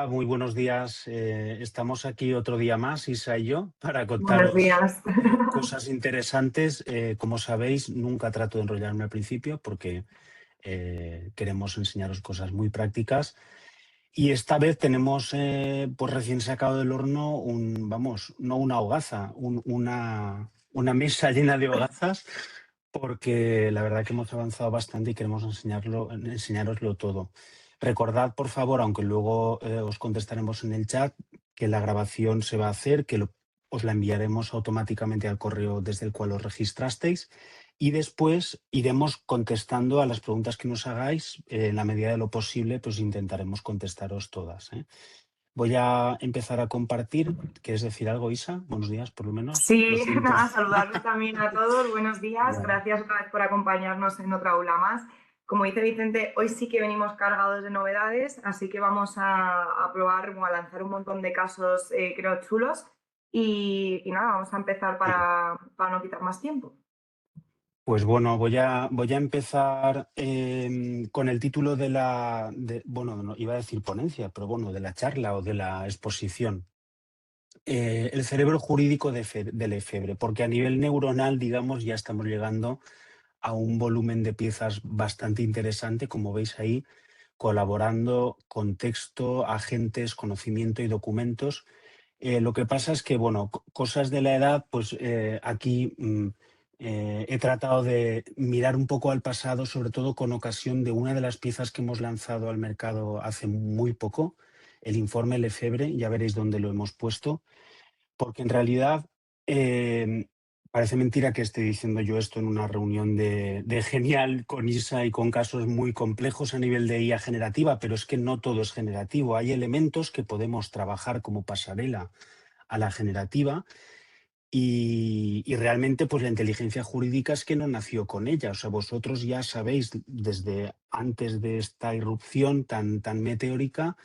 Muy buenos días. Estamos aquí otro día más, Isa y yo, para Buenos contaros días. cosas interesantes. Como sabéis, nunca trato de enrollarme al principio porque queremos enseñaros cosas muy prácticas. Y esta vez tenemos, pues recién sacado del horno, no una hogaza, una mesa llena de hogazas, porque la verdad que hemos avanzado bastante y queremos enseñároslo todo. Recordad, por favor, aunque luego os contestaremos en el chat, que la grabación se va a hacer, os la enviaremos automáticamente al correo desde el cual os registrasteis y después iremos contestando a las preguntas que nos hagáis. En la medida de lo posible, pues intentaremos contestaros todas, ¿eh? Voy a empezar a compartir. ¿Quieres decir algo, Isa? Buenos días, por lo menos. Lo Sí, siento. nada, saludarles también a todos. Buenos días. Bueno, Gracias otra vez por acompañarnos en otra aula más. Como dice Vicente, hoy sí que venimos cargados de novedades, así que vamos a probar o a lanzar un montón de casos, creo, chulos. Y nada, vamos a empezar sí. para no quitar más tiempo. Pues bueno, voy a empezar con el título bueno, no, iba a decir ponencia, pero bueno, de la charla o de la exposición. El cerebro jurídico de Lefebvre, porque a nivel neuronal, digamos, ya estamos llegando a un volumen de piezas bastante interesante, como veis ahí, colaborando con texto, agentes, conocimiento y documentos. Lo que pasa es que, bueno, cosas de la edad, pues aquí he tratado de mirar un poco al pasado, sobre todo con ocasión de una de las piezas que hemos lanzado al mercado hace muy poco, el informe Lefebvre, ya veréis dónde lo hemos puesto, porque en realidad parece mentira que esté diciendo yo esto en una reunión de Genial con Isa y con casos muy complejos a nivel de IA generativa, pero es que no todo es generativo. Hay elementos que podemos trabajar como pasarela a la generativa y realmente pues la inteligencia jurídica es que no nació con ella. O sea, vosotros ya sabéis desde antes de esta irrupción tan meteórica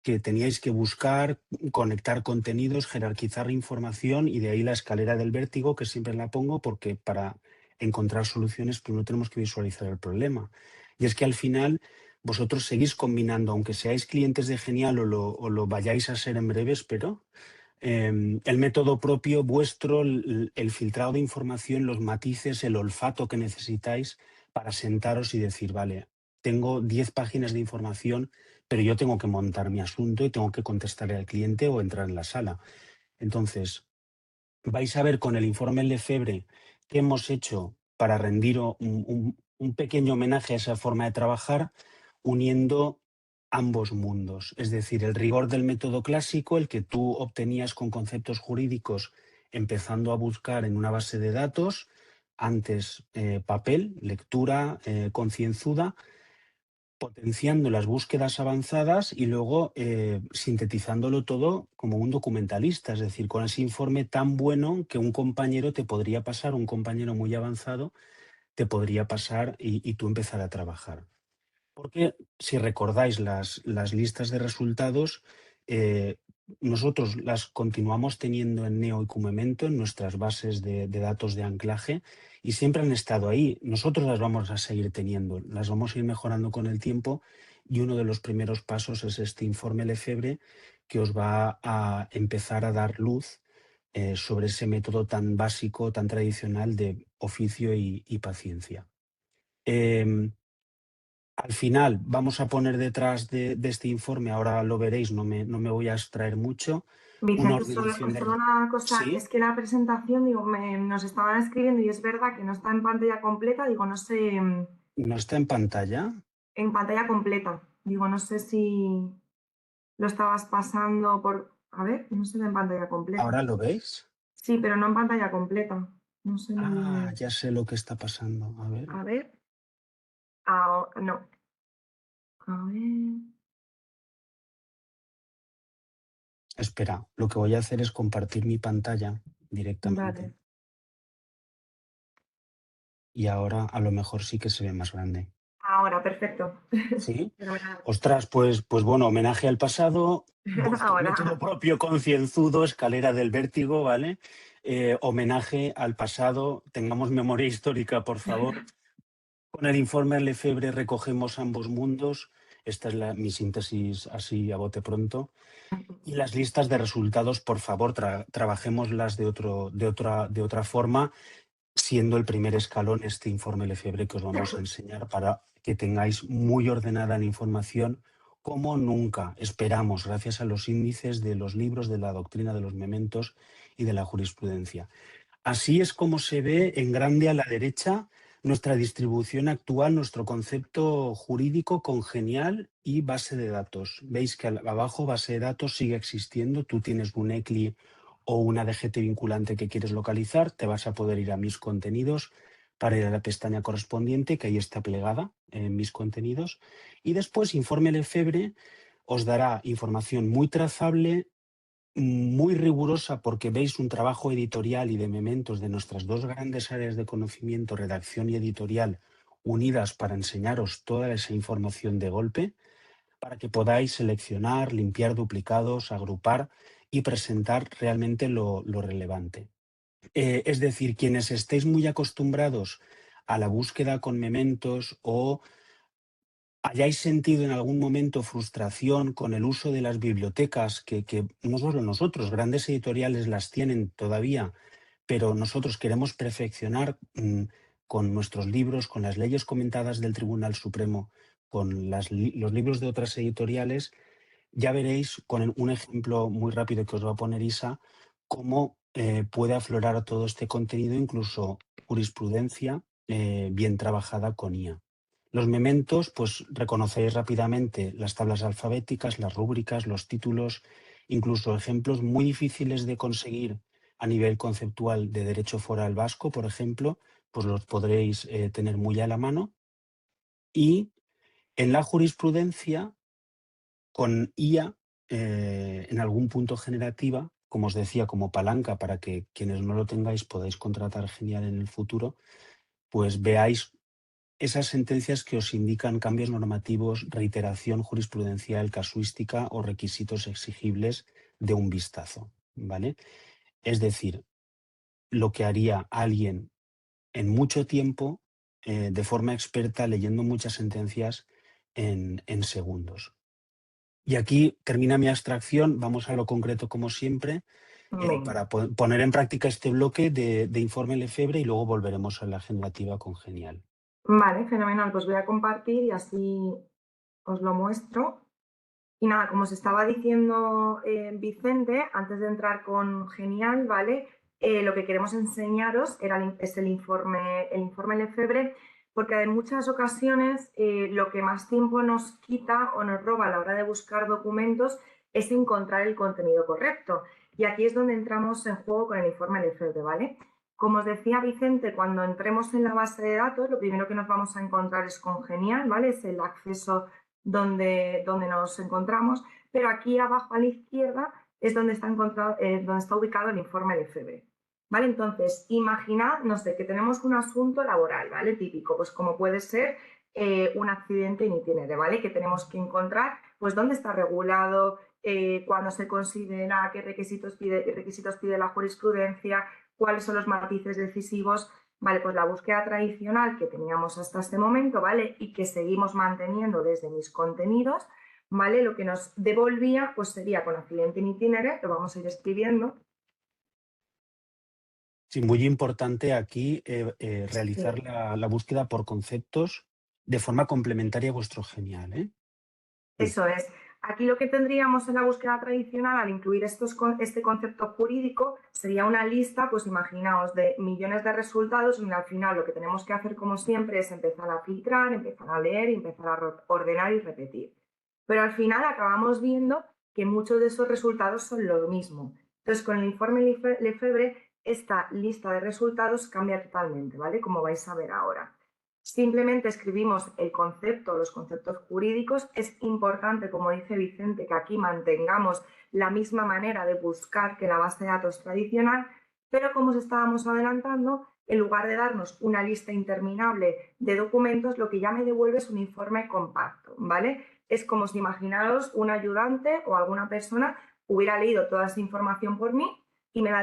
que teníais que buscar, conectar contenidos, jerarquizar información y de ahí la escalera del vértigo, que siempre la pongo porque para encontrar soluciones primero tenemos que visualizar el problema. Y es que al final vosotros seguís combinando, aunque seáis clientes de Genial o lo vayáis a ser en breves, pero el método propio vuestro, el filtrado de información, los matices, el olfato que necesitáis para sentaros y decir, vale, tengo 10 páginas de información, pero yo tengo que montar mi asunto y tengo que contestarle al cliente o entrar en la sala. Entonces, vais a ver con el informe Lefebvre que hemos hecho para rendir un pequeño homenaje a esa forma de trabajar, uniendo ambos mundos. Es decir, el rigor del método clásico, el que tú obtenías con conceptos jurídicos empezando a buscar en una base de datos, antes papel, lectura concienzuda, potenciando las búsquedas avanzadas y luego sintetizándolo todo como un documentalista, es decir, con ese informe tan bueno que un compañero te podría pasar, un compañero muy avanzado, te podría pasar y tú empezar a trabajar. Porque si recordáis las listas de resultados, eh, nosotros las continuamos teniendo en Neo y Cumemento, en nuestras bases de datos de anclaje, y siempre han estado ahí. Nosotros las vamos a seguir teniendo, las vamos a ir mejorando con el tiempo, y uno de los primeros pasos es este informe Lefebvre que os va a empezar a dar luz sobre ese método tan básico, tan tradicional de oficio y paciencia. Al final vamos a poner detrás de este informe, ahora lo veréis, no me voy a extraer mucho, una Vicente, ordenación solo una cosa, Sí, es que la presentación, digo, nos estaban escribiendo y es verdad que no está en pantalla completa, digo, no sé, no está en pantalla. en pantalla completa, digo, no sé si lo estabas pasando por, a ver, no se ve en pantalla completa. ¿Ahora lo veis? Sí, pero no en pantalla completa, no sé muy Ah, bien. ya sé lo que está pasando. A ver. A ver, ah, no, a ver, Espera, lo que voy a hacer es compartir mi pantalla directamente. vale. Y ahora a lo mejor sí que se ve más grande. Ahora, perfecto. ¿Sí? Fenomenal. Ostras, pues bueno, homenaje al pasado, vuestro método Ahora, propio concienzudo, escalera del vértigo, ¿vale? Homenaje al pasado, tengamos memoria histórica, por favor. Con el informe Lefebvre recogemos ambos mundos, Esta es mi síntesis así a bote pronto. Y las listas de resultados, por favor, trabajémoslas de otra forma, siendo el primer escalón este informe Lefebvre que os vamos a enseñar para que tengáis muy ordenada la información, como nunca esperamos, gracias a los índices de los libros de la doctrina de los mementos y de la jurisprudencia. Así es como se ve en grande a la derecha nuestra distribución actual, nuestro concepto jurídico congenial y base de datos. Veis que abajo base de datos sigue existiendo. Tú tienes un ECLI o una DGT vinculante que quieres localizar, te vas a poder ir a mis contenidos para ir a la pestaña correspondiente, que ahí está plegada en mis contenidos. Y después Informe Lefebvre os dará información muy trazable, muy rigurosa, porque veis un trabajo editorial y de mementos de nuestras dos grandes áreas de conocimiento, redacción y editorial, unidas para enseñaros toda esa información de golpe, para que podáis seleccionar, limpiar duplicados, agrupar y presentar realmente lo relevante. Es decir, quienes estéis muy acostumbrados a la búsqueda con mementos o hayáis sentido en algún momento frustración con el uso de las bibliotecas, que no solo nosotros, grandes editoriales las tienen todavía, pero nosotros queremos perfeccionar con nuestros libros, con las leyes comentadas del Tribunal Supremo, con los libros de otras editoriales, ya veréis con un ejemplo muy rápido que os va a poner Isa, cómo puede aflorar todo este contenido, incluso jurisprudencia bien trabajada con IA. Los mementos, pues reconocéis rápidamente las tablas alfabéticas, las rúbricas, los títulos, incluso ejemplos muy difíciles de conseguir a nivel conceptual de derecho foral vasco, por ejemplo, pues los podréis tener muy a la mano. Y en la jurisprudencia, con IA, en algún punto generativa, como os decía, como palanca para que quienes no lo tengáis podáis contratar genial en el futuro, pues veáis esas sentencias que os indican cambios normativos, reiteración jurisprudencial, casuística o requisitos exigibles de un vistazo, ¿vale? Es decir, lo que haría alguien en mucho tiempo, de forma experta, leyendo muchas sentencias en segundos. Y aquí termina mi abstracción, vamos a lo concreto como siempre, Venga. para poner en práctica este bloque de informe Lefebvre y luego volveremos a la generativa con Genial. Vale, fenomenal. Pues voy a compartir y así os lo muestro. Y nada, como os estaba diciendo Vicente, antes de entrar con Genial, ¿vale? Lo que queremos enseñaros es el informe Lefebvre, porque en muchas ocasiones lo que más tiempo nos quita o nos roba a la hora de buscar documentos es encontrar el contenido correcto. Y aquí es donde entramos en juego con el informe Lefebvre, ¿vale? Como os decía Vicente, cuando entremos en la base de datos, lo primero que nos vamos a encontrar es con Genial, ¿vale? Es el acceso donde nos encontramos, pero aquí abajo a la izquierda es donde está ubicado el informe Lefebvre. ¿Vale? Entonces, imaginad, no sé, que tenemos un asunto laboral, ¿vale? Típico, pues como puede ser un accidente in itinere, ¿vale? Que tenemos que encontrar, pues dónde está regulado, cuándo se considera, qué requisitos pide la jurisprudencia, cuáles son los matices decisivos. Vale, pues la búsqueda tradicional que teníamos hasta este momento, ¿vale? Y que seguimos manteniendo desde mis contenidos, ¿vale? Lo que nos devolvía, pues sería con accidente in itinere, lo vamos a ir escribiendo. Sí, muy importante aquí Sí. realizar la búsqueda por conceptos de forma complementaria a vuestro Genial, ¿eh? Eso es. Aquí lo que tendríamos en la búsqueda tradicional, al incluir este concepto jurídico, sería una lista, pues imaginaos, de millones de resultados, donde al final lo que tenemos que hacer, como siempre, es empezar a filtrar, empezar a leer, empezar a ordenar y repetir. Pero al final acabamos viendo que muchos de esos resultados son lo mismo. Entonces, con el informe Lefebvre, esta lista de resultados cambia totalmente, ¿vale? Como vais a ver ahora. Simplemente escribimos el concepto, los conceptos jurídicos. Es importante, como dice Vicente, que aquí mantengamos la misma manera de buscar que la base de datos tradicional, pero como os estábamos adelantando, en lugar de darnos una lista interminable de documentos, lo que ya me devuelve es un informe compacto, ¿vale? Es como si imaginaros un ayudante o alguna persona hubiera leído toda esa información por mí y me la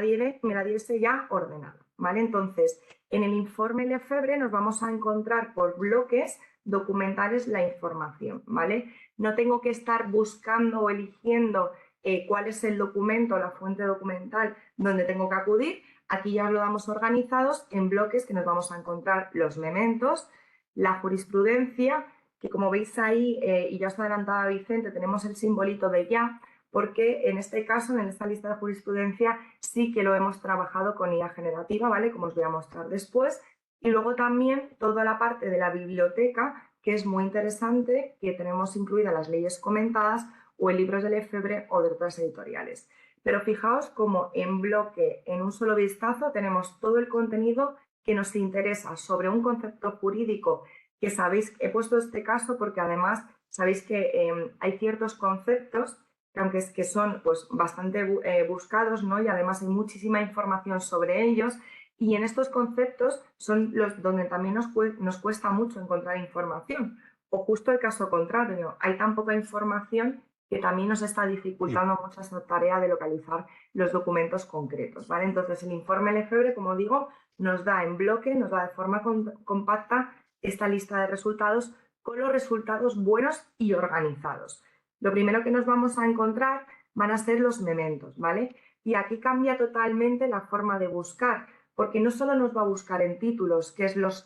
diese ya ordenada, ¿vale? Entonces, en el informe Lefebvre nos vamos a encontrar por bloques, documental la información, ¿vale? No tengo que estar buscando o eligiendo cuál es el documento, la fuente documental donde tengo que acudir. Aquí ya os lo damos organizados en bloques que nos vamos a encontrar los mementos, la jurisprudencia, que como veis ahí, y ya os adelantaba Vicente, tenemos el simbolito de ya, porque en este caso, en esta lista de jurisprudencia, sí que lo hemos trabajado con IA generativa, ¿vale? Como os voy a mostrar después. Y luego también toda la parte de la biblioteca, que es muy interesante, que tenemos incluidas las leyes comentadas o en libros de Lefebvre o de otras editoriales. Pero fijaos como en bloque, en un solo vistazo, tenemos todo el contenido que nos interesa sobre un concepto jurídico que sabéis, he puesto este caso porque además sabéis que hay ciertos conceptos que aunque es que son pues, bastante buscados, ¿no? Y además hay muchísima información sobre ellos, y en estos conceptos son los donde también nos cuesta mucho encontrar información. O justo el caso contrario, hay tan poca información que también nos está dificultando mucho esa tarea de localizar los documentos concretos, ¿vale? Entonces, el informe Lefebvre, como digo, nos da en bloque, nos da de forma compacta esta lista de resultados con los resultados buenos y organizados. Lo primero que nos vamos a encontrar van a ser los mementos, ¿vale? Y aquí cambia totalmente la forma de buscar, porque no solo nos va a buscar en títulos, que es los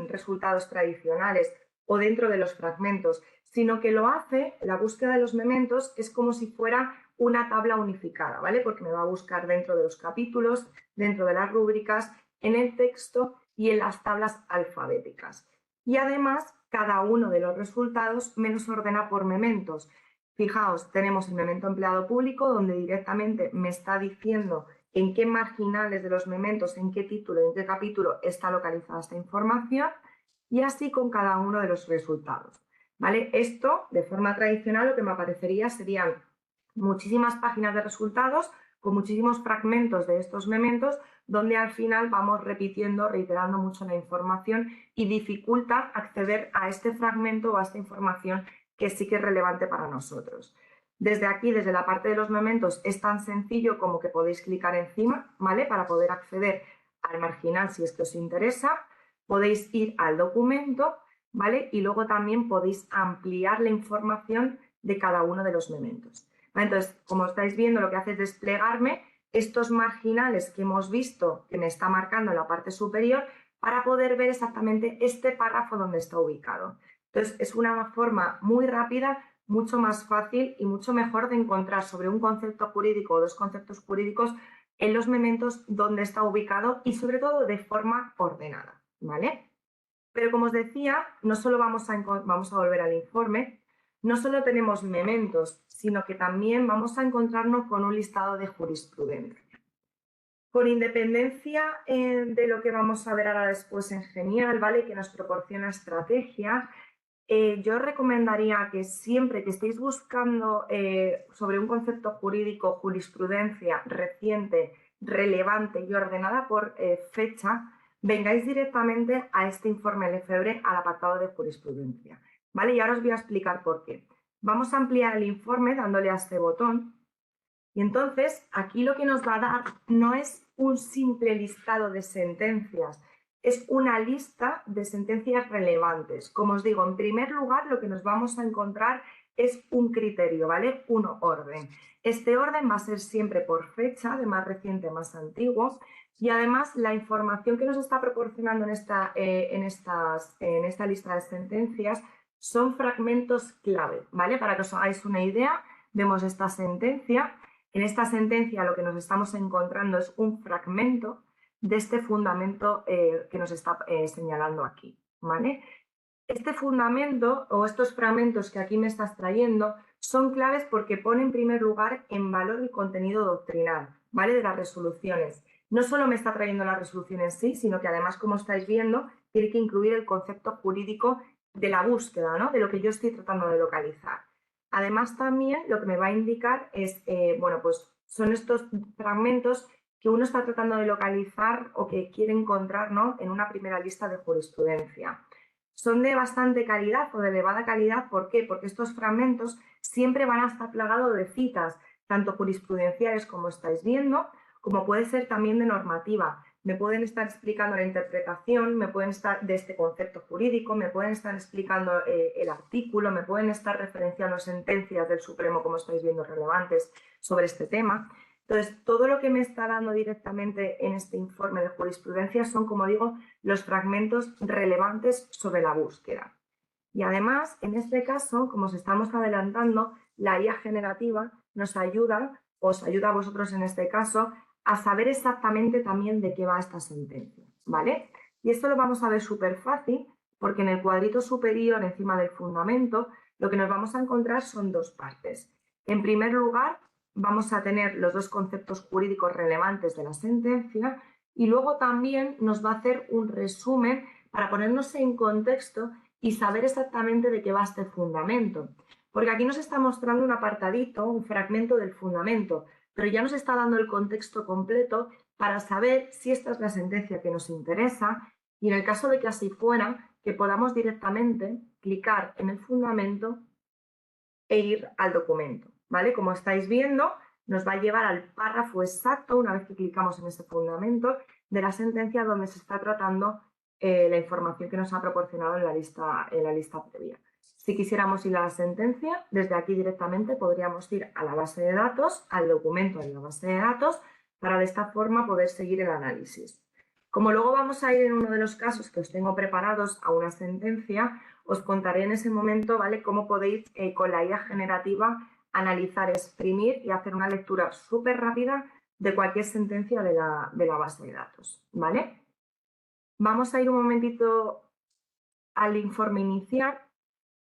resultados tradicionales, o dentro de los fragmentos, sino que lo hace, la búsqueda de los mementos es como si fuera una tabla unificada, ¿vale? Porque me va a buscar dentro de los capítulos, dentro de las rúbricas, en el texto y en las tablas alfabéticas. Y además, cada uno de los resultados me los ordena por mementos. Fijaos, tenemos el memento empleado público, donde directamente me está diciendo en qué marginales de los mementos, en qué título, en qué capítulo está localizada esta información, y así con cada uno de los resultados. ¿Vale? Esto, de forma tradicional, lo que me aparecería serían muchísimas páginas de resultados con muchísimos fragmentos de estos mementos, donde al final vamos repitiendo, reiterando mucho la información y dificulta acceder a este fragmento o a esta información que sí que es relevante para nosotros. Desde aquí, desde la parte de los mementos, es tan sencillo como que podéis clicar encima, ¿vale? Para poder acceder al marginal si es que os interesa. Podéis ir al documento, ¿vale? Y luego también podéis ampliar la información de cada uno de los mementos. Entonces, como estáis viendo, lo que hace es desplegarme estos marginales que hemos visto, que me está marcando en la parte superior, para poder ver exactamente este párrafo donde está ubicado. Entonces, es una forma muy rápida, mucho más fácil y mucho mejor de encontrar sobre un concepto jurídico o dos conceptos jurídicos en los mementos donde está ubicado y sobre todo de forma ordenada, ¿vale? Pero como os decía, no solo vamos a volver al informe, no solo tenemos mementos, sino que también vamos a encontrarnos con un listado de jurisprudencia. Con independencia de lo que vamos a ver ahora después en Genial, ¿vale? Que nos proporciona estrategias, yo recomendaría que siempre que estéis buscando sobre un concepto jurídico, jurisprudencia reciente, relevante y ordenada por fecha, vengáis directamente a este informe Lefebvre al apartado de jurisprudencia, ¿vale? Y ahora os voy a explicar por qué. Vamos a ampliar el informe dándole a este botón y entonces aquí lo que nos va a dar no es un simple listado de sentencias, es una lista de sentencias relevantes. Como os digo, en primer lugar lo que nos vamos a encontrar es un criterio, ¿vale? Un orden. Este orden va a ser siempre por fecha, de más reciente a más antiguo, y además la información que nos está proporcionando en esta lista de sentencias son fragmentos clave, ¿vale? Para que os hagáis una idea, vemos esta sentencia. En esta sentencia lo que nos estamos encontrando es un fragmento de este fundamento que nos está señalando aquí, ¿vale? Este fundamento o estos fragmentos que aquí me estás trayendo son claves porque pone en primer lugar en valor el contenido doctrinal, ¿vale? De las resoluciones. No solo me está trayendo la resolución en sí, sino que además, como estáis viendo, tiene que incluir el concepto jurídico de la búsqueda, ¿no? De lo que yo estoy tratando de localizar. Además, también lo que me va a indicar es, bueno, pues son estos fragmentos que uno está tratando de localizar o que quiere encontrar, ¿no? En una primera lista de jurisprudencia. Son de bastante calidad o de elevada calidad, ¿por qué? Porque estos fragmentos siempre van a estar plagados de citas, tanto jurisprudenciales como estáis viendo, como puede ser también de normativa. me pueden estar explicando la interpretación, me pueden estar de este concepto jurídico, me pueden estar explicando el artículo, me pueden estar referenciando sentencias del Supremo, como estáis viendo, relevantes sobre este tema. Entonces, todo lo que me está dando directamente en este informe de jurisprudencia son, como digo, los fragmentos relevantes sobre la búsqueda. Y además, en este caso, como os estamos adelantando, la IA generativa nos ayuda, os ayuda a vosotros en este caso, a saber exactamente también de qué va esta sentencia, ¿vale? Y esto lo vamos a ver súper fácil porque en el cuadrito superior, encima del fundamento, lo que nos vamos a encontrar son dos partes. En primer lugar, vamos a tener los dos conceptos jurídicos relevantes de la sentencia y luego también nos va a hacer un resumen para ponernos en contexto y saber exactamente de qué va este fundamento. Porque aquí nos está mostrando un apartadito, un fragmento del fundamento, pero ya nos está dando el contexto completo para saber si esta es la sentencia que nos interesa y en el caso de que así fuera, que podamos directamente clicar en el fundamento e ir al documento, ¿vale? Como estáis viendo, nos va a llevar al párrafo exacto, una vez que clicamos en ese fundamento, de la sentencia donde se está tratando la información que nos ha proporcionado en la lista previa. Si quisiéramos ir a la sentencia, desde aquí directamente podríamos ir a la base de datos, al documento de la base de datos, para de esta forma poder seguir el análisis. Como luego vamos a ir en uno de los casos que os tengo preparados a una sentencia, os contaré en ese momento, ¿vale?, cómo podéis con la IA generativa analizar, exprimir y hacer una lectura súper rápida de cualquier sentencia de la base de datos, ¿vale? Vamos a ir un momentito al informe inicial,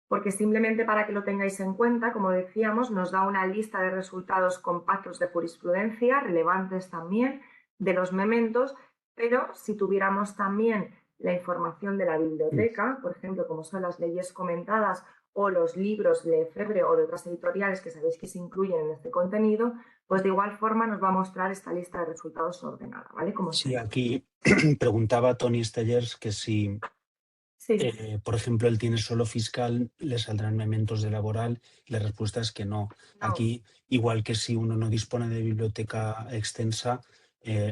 porque simplemente para que lo tengáis en cuenta, como decíamos, nos da una lista de resultados compactos de jurisprudencia, relevantes también, de los mementos, pero si tuviéramos también la información de la biblioteca, por ejemplo, como son las leyes comentadas o los libros de Lefebvre o de otras editoriales que sabéis que se incluyen en este contenido, pues de igual forma nos va a mostrar esta lista de resultados ordenada, ¿vale? Como Sí, estáis. aquí preguntaba Tony Stellers que si, Sí, por ejemplo, él tiene solo fiscal, le saldrán mementos de laboral y la respuesta es que no. no, Aquí, igual que si uno no dispone de biblioteca extensa,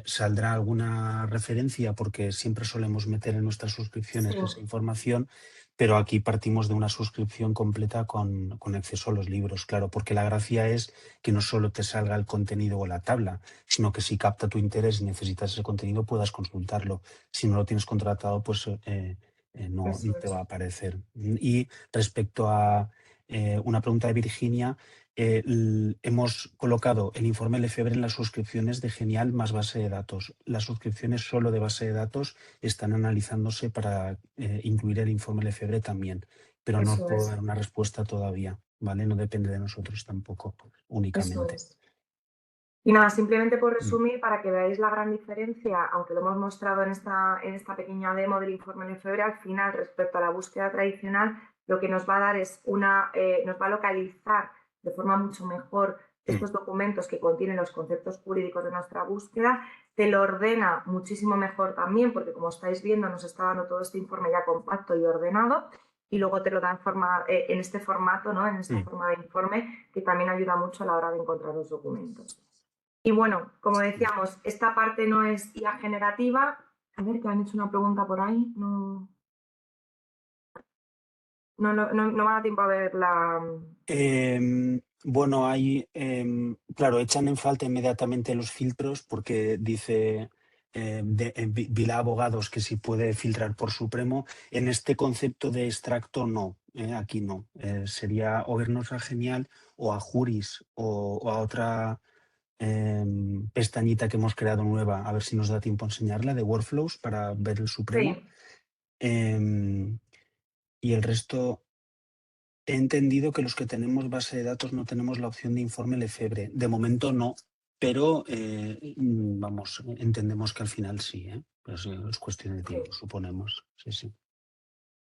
saldrá alguna referencia porque siempre solemos meter en nuestras sí, suscripciones esa información, pero aquí partimos de una suscripción completa con acceso a los libros, claro, porque la gracia es que no solo te salga el contenido o la tabla, sino que si capta tu interés y necesitas ese contenido puedas consultarlo. Si no lo tienes contratado, pues no eso te va a es. aparecer. Y respecto a una pregunta de Virginia, hemos colocado el informe Lefebvre en las suscripciones de Genial más base de datos. Las suscripciones solo de base de datos están analizándose para incluir el informe Lefebvre también, pero no os Eso puedo es. dar una respuesta todavía, ¿vale? No depende de nosotros tampoco, Eso únicamente. es. Y nada, simplemente por Mm. resumir, para que veáis la gran diferencia, aunque lo hemos mostrado en esta pequeña demo del informe de febrero, al final, respecto a la búsqueda tradicional, lo que nos va a dar es nos va a localizar de forma mucho mejor Mm. estos documentos que contienen los conceptos jurídicos de nuestra búsqueda, te lo ordena muchísimo mejor también, porque como estáis viendo, nos está dando todo este informe ya compacto y ordenado, y luego te lo da en este formato, ¿no?, en esta Mm. forma de informe, que también ayuda mucho a la hora de encontrar los documentos. Y bueno, como decíamos, esta parte no es IA generativa. A ver, que han hecho una pregunta por ahí. No me da tiempo a ver la... Bueno, claro, echan en falta inmediatamente los filtros porque dice Vila Abogados que si puede filtrar por Supremo. En este concepto de extracto no, aquí no. Sería o irnos a Genial o a Juris o a otra pestañita que hemos creado nueva, a ver si nos da tiempo a enseñarla, de Workflows para ver el Supremo. Sí, Em, y el resto... He entendido que los que tenemos base de datos no tenemos la opción de informe Lefebvre. De momento no, pero vamos, entendemos que al final sí, ¿eh? Pues, es cuestión de sí. tiempo, suponemos. Sí, sí.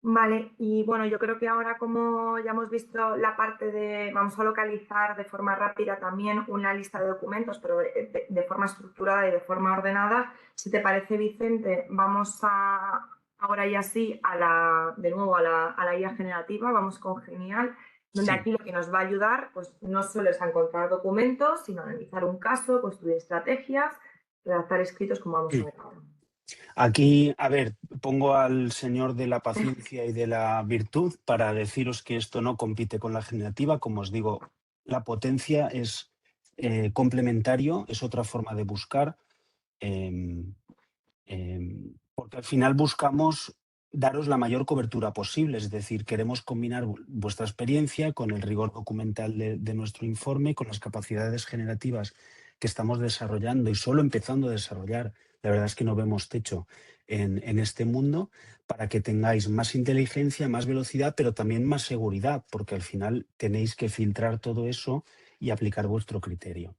Vale, y bueno, yo creo que ahora como ya hemos visto la parte de, vamos a localizar de forma rápida también una lista de documentos, pero de forma estructurada y de forma ordenada, si te parece, Vicente, vamos a, ahora ya sí, de nuevo a la IA generativa, vamos con Genial, donde Sí. aquí lo que nos va a ayudar, pues no solo es a encontrar documentos, sino a analizar un caso, construir estrategias, redactar escritos, como vamos a ver ahora. Aquí, a ver, pongo al señor de la paciencia y de la virtud para deciros que esto no compite con la generativa. Como os digo, la potencia es complementario, es otra forma de buscar. em, Porque al final buscamos daros la mayor cobertura posible, es decir, queremos combinar vuestra experiencia con el rigor documental de nuestro informe, con las capacidades generativas que estamos desarrollando y solo empezando a desarrollar. La verdad es que no vemos techo en este mundo para que tengáis más inteligencia, más velocidad, pero también más seguridad, porque al final tenéis que filtrar todo eso y aplicar vuestro criterio,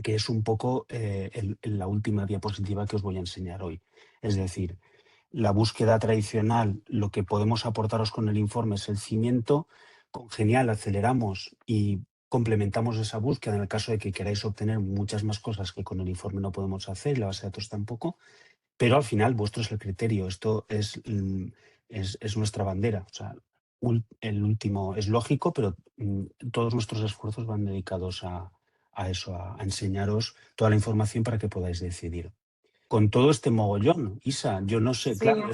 que es un poco la última diapositiva que os voy a enseñar hoy. Es decir, la búsqueda tradicional, lo que podemos aportaros con el informe es el cimiento. Con Genial aceleramos y complementamos esa búsqueda en el caso de que queráis obtener muchas más cosas que con el informe no podemos hacer, la base de datos tampoco, pero al final vuestro es el criterio. Esto es nuestra bandera. O sea, el último es lógico, pero todos nuestros esfuerzos van dedicados a eso, a enseñaros toda la información para que podáis decidir. Con todo este mogollón, Isa, yo no sé, Sí, claro,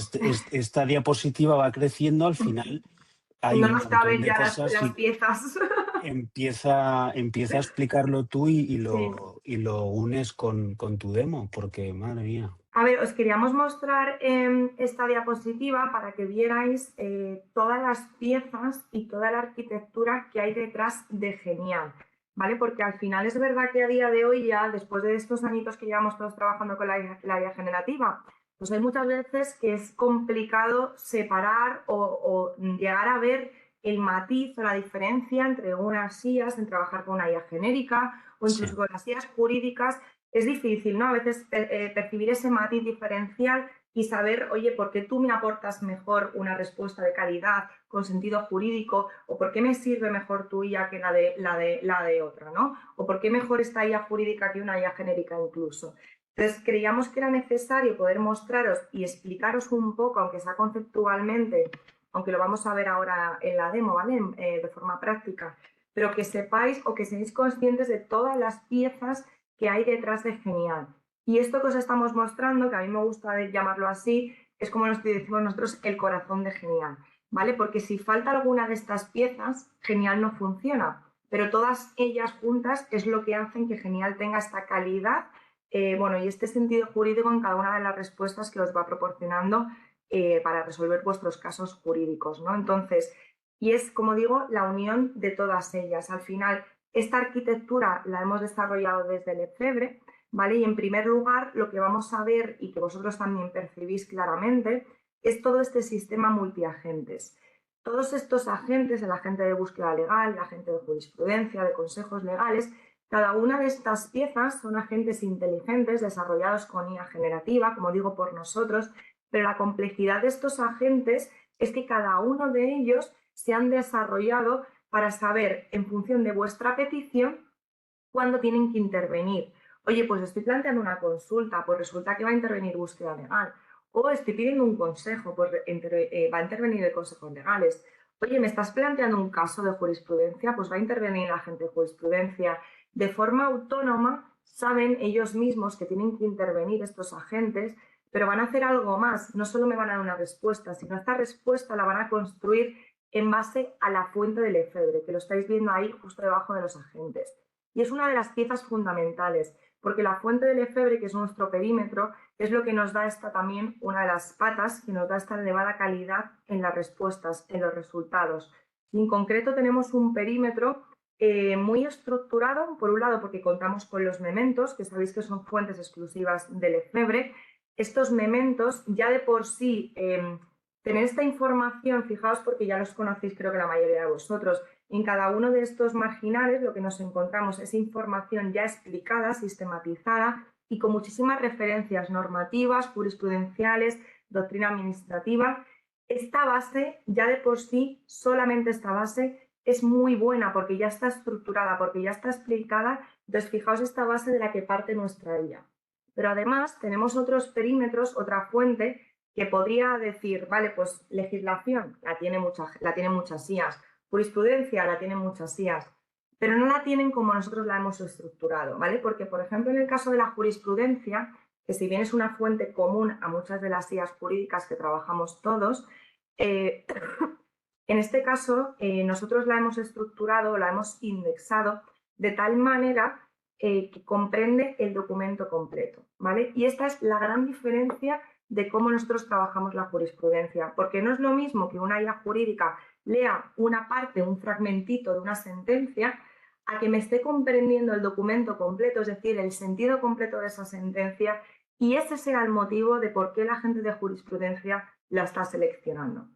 esta diapositiva va creciendo, al final hay no un nos montón caben de ya cosas las y piezas. empieza a explicarlo tú y Sí. lo unes con tu demo, porque madre mía. A ver, os queríamos mostrar esta diapositiva para que vierais todas las piezas y toda la arquitectura que hay detrás de Genial, ¿vale? Porque al final es verdad que a día de hoy ya, después de estos añitos que llevamos todos trabajando con la IA generativa, pues hay muchas veces que es complicado separar o llegar a ver el matiz o la diferencia entre unas IAs, en trabajar con una IA genérica o incluso Sí, con las IAs jurídicas. Es difícil, ¿no? A veces percibir ese matiz diferencial y saber, oye, ¿por qué tú me aportas mejor una respuesta de calidad con sentido jurídico? ¿O por qué me sirve mejor tu IA que la de otra, ¿no? ¿O por qué mejor esta IA jurídica que una IA genérica incluso? Entonces, creíamos que era necesario poder mostraros y explicaros un poco, aunque sea conceptualmente, aunque lo vamos a ver ahora en la demo, ¿vale? De forma práctica, pero que sepáis o que seáis conscientes de todas las piezas que hay detrás de Genial. Y esto que os estamos mostrando, que a mí me gusta llamarlo así, es como nos decimos nosotros el corazón de Genial, ¿vale? Porque si falta alguna de estas piezas, Genial no funciona, pero todas ellas juntas es lo que hacen que Genial tenga esta calidad, bueno, y este sentido jurídico en cada una de las respuestas que os va proporcionando para resolver vuestros casos jurídicos, ¿no? Entonces, y es, como digo, la unión de todas ellas. Al final, esta arquitectura la hemos desarrollado desde Lefebvre, ¿vale? Y en primer lugar, lo que vamos a ver y que vosotros también percibís claramente es todo este sistema multiagentes. Todos estos agentes, el agente de búsqueda legal, el agente de jurisprudencia, de consejos legales, cada una de estas piezas son agentes inteligentes desarrollados con IA generativa, como digo, por nosotros, pero la complejidad de estos agentes es que cada uno de ellos se han desarrollado para saber, en función de vuestra petición, cuándo tienen que intervenir. Oye, pues estoy planteando una consulta, pues resulta que va a intervenir búsqueda legal. O estoy pidiendo un consejo, pues va a intervenir el consejo legales. Oye, me estás planteando un caso de jurisprudencia, pues va a intervenir el agente de jurisprudencia. De forma autónoma, saben ellos mismos que tienen que intervenir estos agentes, pero van a hacer algo más. No solo me van a dar una respuesta, sino esta respuesta la van a construir en base a la fuente del Lefebvre, que lo estáis viendo ahí justo debajo de los agentes. Y es una de las piezas fundamentales, porque la fuente de Lefebvre, que es nuestro perímetro, es lo que nos da esta también, una de las patas, que nos da esta elevada calidad en las respuestas, en los resultados. Y en concreto tenemos un perímetro muy estructurado, por un lado porque contamos con los mementos, que sabéis que son fuentes exclusivas de Lefebvre. Estos mementos ya de por sí, tener esta información, fijaos porque ya los conocéis creo que la mayoría de vosotros, en cada uno de estos marginales lo que nos encontramos es información ya explicada, sistematizada y con muchísimas referencias normativas, jurisprudenciales, doctrina administrativa. Esta base, ya de por sí, solamente esta base es muy buena porque ya está estructurada, porque ya está explicada. Entonces, fijaos esta base de la que parte nuestra IA. Pero además tenemos otros perímetros, otra fuente que podría decir, vale, pues legislación la tiene muchas IAs, jurisprudencia la tienen muchas IAs, pero no la tienen como nosotros la hemos estructurado, ¿vale? Porque, por ejemplo, en el caso de la jurisprudencia, que si bien es una fuente común a muchas de las guías jurídicas que trabajamos todos, en este caso nosotros la hemos estructurado, la hemos indexado de tal manera que comprende el documento completo, ¿vale? Y esta es la gran diferencia de cómo nosotros trabajamos la jurisprudencia, porque no es lo mismo que una guía jurídica lea una parte, un fragmentito de una sentencia, a que me esté comprendiendo el documento completo, es decir, el sentido completo de esa sentencia, y ese sea el motivo de por qué la gente de jurisprudencia la está seleccionando.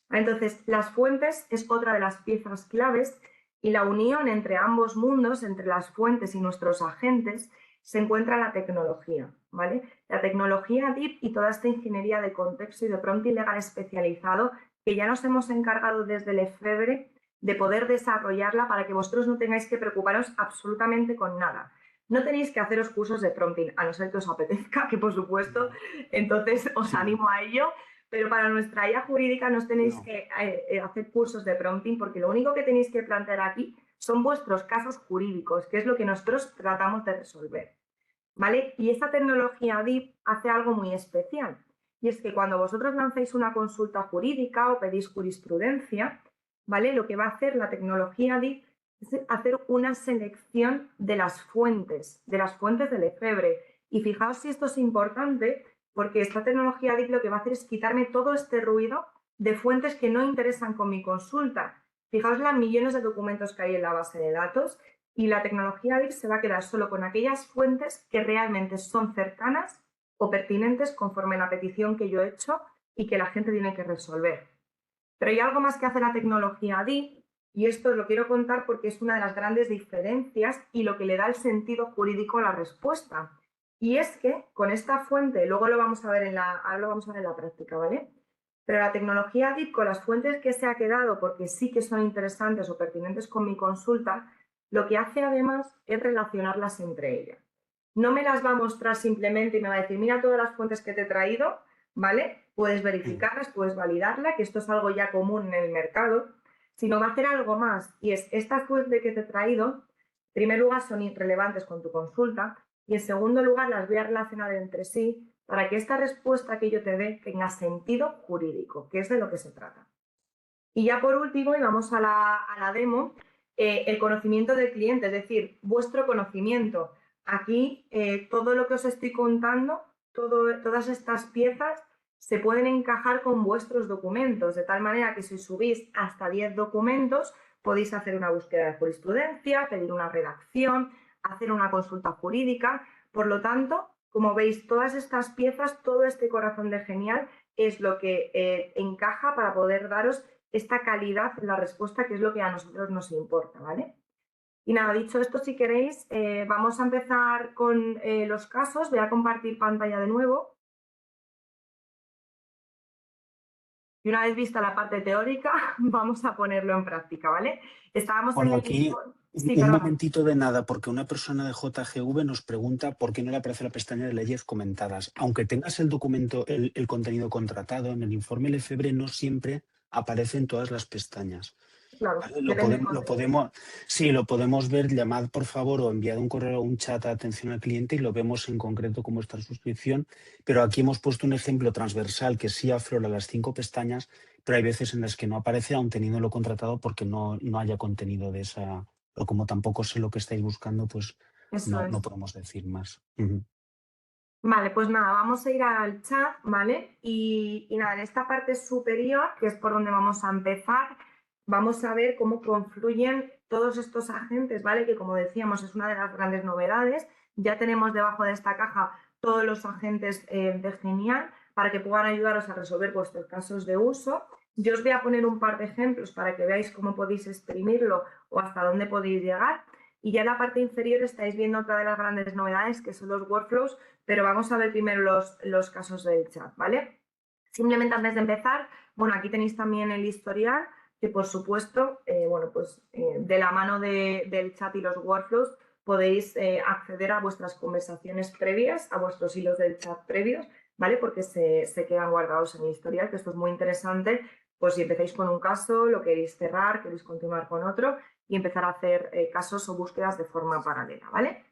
Entonces, las fuentes es otra de las piezas claves y la unión entre ambos mundos, entre las fuentes y nuestros agentes, se encuentra la tecnología, ¿vale? La tecnología DIP y toda esta ingeniería de contexto y de prompting legal especializado que ya nos hemos encargado desde el EFEBRE de poder desarrollarla para que vosotros no tengáis que preocuparos absolutamente con nada. No tenéis que haceros cursos de prompting, a no ser que os apetezca, que por supuesto, entonces os animo a ello, pero para nuestra IA jurídica no tenéis que hacer cursos de prompting porque lo único que tenéis que plantear aquí son vuestros casos jurídicos, que es lo que nosotros tratamos de resolver, ¿vale? Y esta tecnología DIP hace algo muy especial, y es que cuando vosotros lanzáis una consulta jurídica o pedís jurisprudencia, ¿vale? Lo que va a hacer la tecnología DIP es hacer una selección de las fuentes del EFEBRE. Y fijaos si esto es importante, porque esta tecnología DIP lo que va a hacer es quitarme todo este ruido de fuentes que no interesan con mi consulta. Fijaos las millones de documentos que hay en la base de datos y la tecnología DIP se va a quedar solo con aquellas fuentes que realmente son cercanas o pertinentes conforme a la petición que yo he hecho y que la gente tiene que resolver. Pero hay algo más que hace la tecnología DIP, y esto lo quiero contar porque es una de las grandes diferencias y lo que le da el sentido jurídico a la respuesta. Y es que con esta fuente, luego lo vamos a ver ahora lo vamos a ver en la práctica, ¿vale? Pero la tecnología DIP, con las fuentes que se ha quedado, porque sí que son interesantes o pertinentes con mi consulta, lo que hace además es relacionarlas entre ellas. No me las va a mostrar simplemente y me va a decir, mira todas las fuentes que te he traído, ¿vale? Puedes verificarlas, puedes validarla, que esto es algo ya común en el mercado, sino va a hacer algo más, y es esta fuente que te he traído, en primer lugar son irrelevantes con tu consulta, y en segundo lugar las voy a relacionar entre sí para que esta respuesta que yo te dé tenga sentido jurídico, que es de lo que se trata. Y ya por último, y vamos a la demo, el conocimiento del cliente, es decir, vuestro conocimiento. Aquí todo lo que os estoy contando, todas estas piezas se pueden encajar con vuestros documentos, de tal manera que si subís hasta 10 documentos, podéis hacer una búsqueda de jurisprudencia, pedir una redacción, hacer una consulta jurídica. Por lo tanto, como veis, todas estas piezas, todo este corazón de genial es lo que encaja para poder daros esta calidad en la respuesta, que es lo que a nosotros nos importa, ¿vale? Y nada, dicho esto, si queréis, vamos a empezar con los casos. Voy a compartir pantalla de nuevo. Y una vez vista la parte teórica, vamos a ponerlo en práctica, ¿vale? Estábamos en Bueno, el... aquí Sí, un perdón. momentito de nada, porque una persona de JGV nos pregunta por qué no le aparece la pestaña de leyes comentadas. Aunque tengas el documento, el contenido contratado, en el informe Lefebvre no siempre aparece en todas las pestañas. Claro, ¿Vale? depende del contenido. Sí, lo podemos ver, llamad por favor o enviad un correo o un chat a atención al cliente y lo vemos en concreto cómo está la suscripción, pero aquí hemos puesto un ejemplo transversal que sí aflora las 5 pestañas, pero hay veces en las que no aparece aun teniéndolo contratado porque no haya contenido de esa, o como tampoco sé lo que estáis buscando, pues Eso no es. podemos decir más. Ujú. Vale, pues nada, vamos a ir al chat, ¿vale? Y nada, en esta parte superior, que es por donde vamos a empezar, vamos a ver cómo confluyen todos estos agentes, ¿vale? Que como decíamos es una de las grandes novedades. Ya tenemos debajo de esta caja todos los agentes de Genial para que puedan ayudaros a resolver vuestros casos de uso. Yo os voy a poner un par de ejemplos para que veáis cómo podéis exprimirlo o hasta dónde podéis llegar. Y ya en la parte inferior estáis viendo otra de las grandes novedades, que son los workflows, pero vamos a ver primero los casos del chat, ¿vale? Simplemente antes de empezar, bueno, aquí tenéis también el historial, que por supuesto, bueno, pues de la mano del chat y los workflows podéis acceder a vuestras conversaciones previas, a vuestros hilos del chat previos, ¿vale? Porque se quedan guardados en el historial, que esto es muy interesante, pues si empezáis con un caso, lo queréis cerrar, queréis continuar con otro y empezar a hacer casos o búsquedas de forma paralela, ¿vale?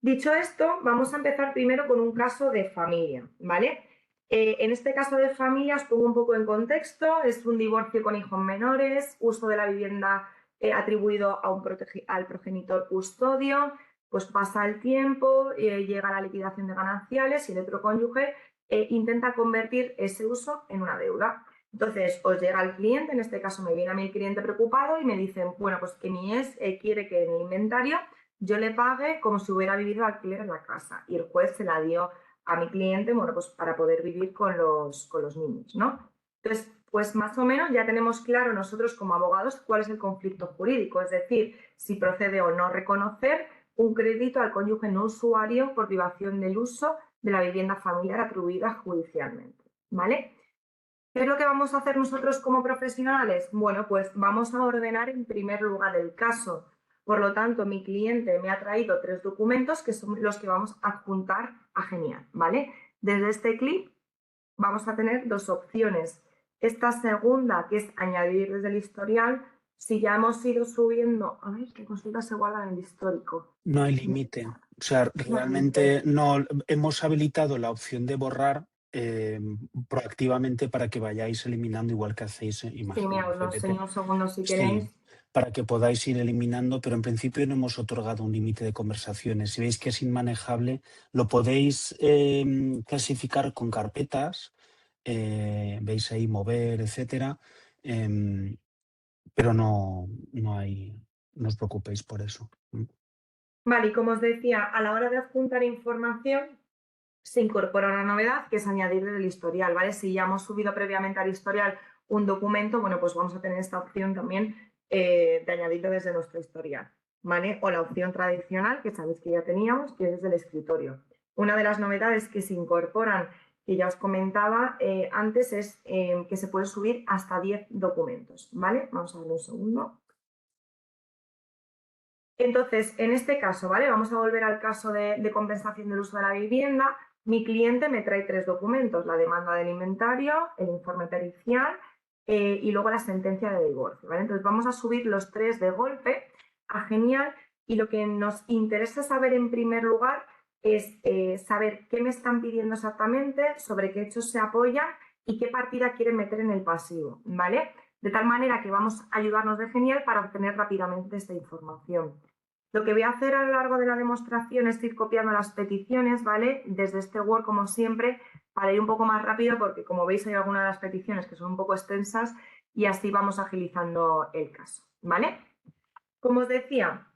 Dicho esto, vamos a empezar primero con un caso de familia, ¿vale? En este caso de familia os pongo un poco en contexto, es un divorcio con hijos menores, uso de la vivienda atribuido a al progenitor custodio, pues pasa el tiempo, llega la liquidación de gananciales y el otro cónyuge intenta convertir ese uso en una deuda. Entonces, os llega el cliente, en este caso me viene a mí el cliente preocupado y me dicen, bueno, pues que mi ex quiere que en el inventario yo le pague como si hubiera vivido alquiler en la casa y el juez se la dio a mi cliente, bueno, pues para poder vivir con los niños, ¿no? Entonces, pues más o menos ya tenemos claro nosotros como abogados cuál es el conflicto jurídico, es decir, si procede o no reconocer un crédito al cónyuge no usuario por privación del uso de la vivienda familiar atribuida judicialmente, ¿vale? ¿Qué es lo que vamos a hacer nosotros como profesionales? Bueno, pues vamos a ordenar en primer lugar el caso. Por lo tanto, mi cliente me ha traído 3 documentos que son los que vamos a adjuntar a Genial, ¿vale? Desde este clip vamos a tener 2 opciones. Esta segunda, que es añadir desde el historial, si ya hemos ido subiendo, a ver, qué consultas se guardan en el histórico. No hay límite. O sea, No hay límite. realmente no hemos habilitado la opción de borrar proactivamente para que vayáis eliminando, igual que hacéis, Sí, imagino, mira, en os lo GPT. enseño un segundo si queréis. Sí, para que podáis ir eliminando, pero en principio no hemos otorgado un límite de conversaciones. Si veis que es inmanejable, lo podéis clasificar con carpetas, veis ahí mover, etcétera, pero no hay, no os preocupéis por eso. Vale, y como os decía, a la hora de adjuntar información, se incorpora una novedad que es añadir el historial, ¿vale? Si ya hemos subido previamente al historial un documento, bueno, pues vamos a tener esta opción también de añadirlo desde nuestro historial, ¿vale? O la opción tradicional, que sabéis que ya teníamos, que es desde el escritorio. Una de las novedades que se incorporan, que ya os comentaba antes, es que se puede subir hasta 10 documentos, ¿vale? Vamos a ver un segundo. Entonces, en este caso, ¿vale? Vamos a volver al caso de compensación del uso de la vivienda. Mi cliente me trae 3 documentos, la demanda del inventario, el informe pericial y luego la sentencia de divorcio, ¿vale? Entonces, vamos a subir los 3 de golpe a Genial y lo que nos interesa saber en primer lugar es saber qué me están pidiendo exactamente, sobre qué hechos se apoyan y qué partida quieren meter en el pasivo, ¿vale? De tal manera que vamos a ayudarnos de Genial para obtener rápidamente esta información. Lo que voy a hacer a lo largo de la demostración es ir copiando las peticiones, ¿vale? Desde este Word, como siempre, para ir un poco más rápido, porque como veis hay algunas de las peticiones que son un poco extensas y así vamos agilizando el caso, ¿vale? Como os decía,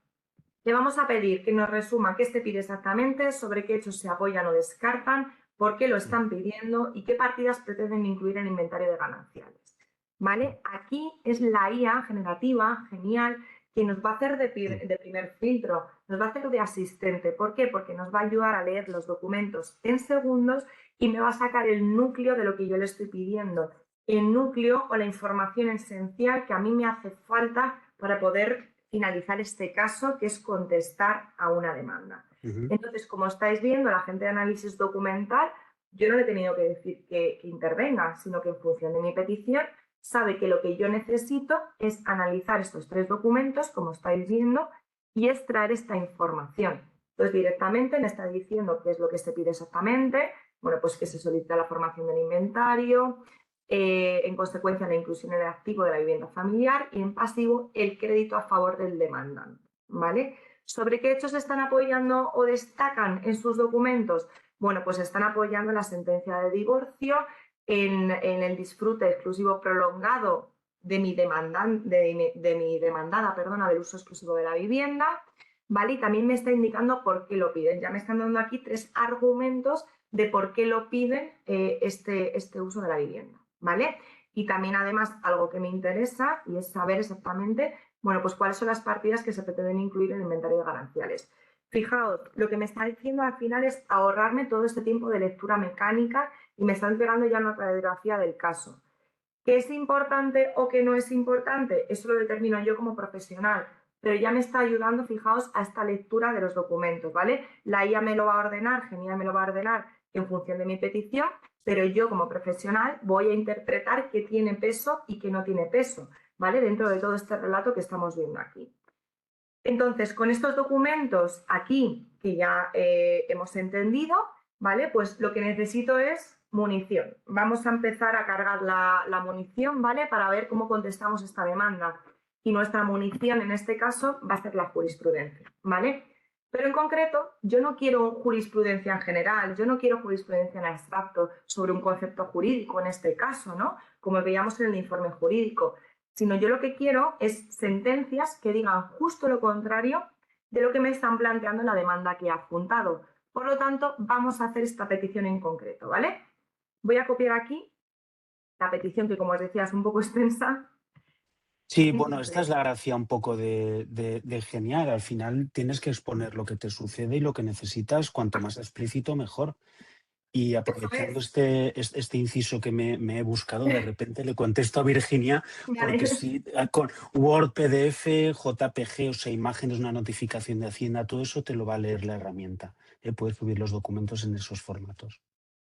le vamos a pedir que nos resuma qué se pide exactamente, sobre qué hechos se apoyan o descartan, por qué lo están pidiendo y qué partidas pretenden incluir en el inventario de gananciales. ¿Vale? Aquí es la IA generativa, Genial, que nos va a hacer de primer filtro, nos va a hacer de asistente. ¿Por qué? Porque nos va a ayudar a leer los documentos en segundos y me va a sacar el núcleo de lo que yo le estoy pidiendo. El núcleo o la información esencial que a mí me hace falta para poder finalizar este caso, que es contestar a una demanda. Entonces, como estáis viendo, la gente de análisis documental, yo no le he tenido que decir que intervenga, sino que en función de mi petición sabe que lo que yo necesito es analizar estos 3 documentos, como estáis viendo, y extraer esta información. Entonces, directamente me está diciendo qué es lo que se pide exactamente, bueno, pues que se solicita la formación del inventario, en consecuencia la inclusión en el activo de la vivienda familiar y en pasivo el crédito a favor del demandante, ¿vale? ¿Sobre qué hechos están apoyando o destacan en sus documentos? Bueno, pues están apoyando la sentencia de divorcio, en el disfrute exclusivo prolongado de mi demandada, perdona, del uso exclusivo de la vivienda, ¿vale? Y también me está indicando por qué lo piden. Ya me están dando aquí 3 argumentos de por qué lo piden este uso de la vivienda, ¿vale? Y también, además, algo que me interesa y es saber exactamente, bueno, pues cuáles son las partidas que se pretenden incluir en el inventario de gananciales. Fijaos, lo que me está diciendo al final es ahorrarme todo este tiempo de lectura mecánica y me está entregando ya una radiografía del caso. ¿Qué es importante o qué no es importante? Eso lo determino yo como profesional, pero ya me está ayudando, fijaos, a esta lectura de los documentos, ¿vale? La IA me lo va a ordenar, Genial me lo va a ordenar en función de mi petición, pero yo como profesional voy a interpretar qué tiene peso y qué no tiene peso, ¿vale? Dentro de todo este relato que estamos viendo aquí. Entonces, con estos documentos aquí, que ya hemos entendido, ¿vale? Pues lo que necesito es munición. Vamos a empezar a cargar la munición, ¿vale? Para ver cómo contestamos esta demanda. Y nuestra munición, en este caso, va a ser la jurisprudencia, ¿vale? Pero en concreto, yo no quiero jurisprudencia en general, yo no quiero jurisprudencia en abstracto sobre un concepto jurídico, en este caso, ¿no? Como veíamos en el informe jurídico, sino yo lo que quiero es sentencias que digan justo lo contrario de lo que me están planteando en la demanda que he adjuntado. Por lo tanto, vamos a hacer esta petición en concreto, ¿vale? Voy a copiar aquí la petición que, como os decía, es un poco extensa. Sí, bueno, esta es la gracia un poco de Genial. Al final tienes que exponer lo que te sucede y lo que necesitas, cuanto más explícito, mejor. Y Eso aprovechando es. este inciso que me he buscado, de repente le contesto a Virginia, porque Vale. sí, con Word, PDF, JPG, o sea, imágenes, una notificación de Hacienda, todo eso te lo va a leer la herramienta. Puedes subir los documentos en esos formatos.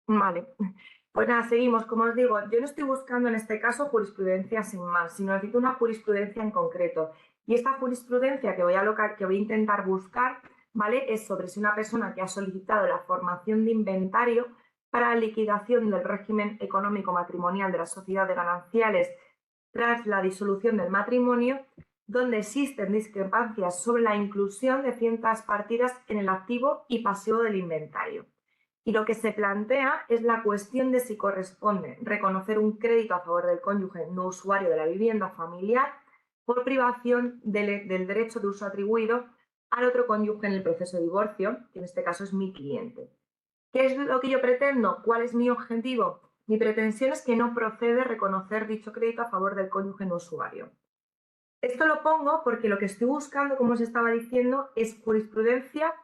Vale. Pues nada, seguimos. Como os digo, yo no estoy buscando en este caso jurisprudencia sin más, sino necesito una jurisprudencia en concreto. Y esta jurisprudencia que voy a intentar buscar, ¿vale? Es sobre si una persona que ha solicitado la formación de inventario para la liquidación del régimen económico matrimonial de la sociedad de gananciales tras la disolución del matrimonio, donde existen discrepancias sobre la inclusión de ciertas partidas en el activo y pasivo del inventario. Y lo que se plantea es la cuestión de si corresponde reconocer un crédito a favor del cónyuge no usuario de la vivienda familiar por privación del derecho de uso atribuido al otro cónyuge en el proceso de divorcio, que en este caso es mi cliente. ¿Qué es lo que yo pretendo? ¿Cuál es mi objetivo? Mi pretensión es que no procede reconocer dicho crédito a favor del cónyuge no usuario. Esto lo pongo porque lo que estoy buscando, como os estaba diciendo, es jurisprudencia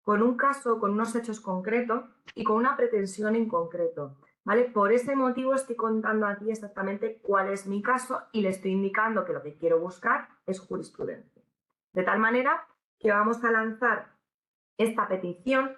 con un caso, con unos hechos concretos y con una pretensión en concreto. ¿Vale? Por ese motivo estoy contando aquí exactamente cuál es mi caso y le estoy indicando que lo que quiero buscar es jurisprudencia. De tal manera que vamos a lanzar esta petición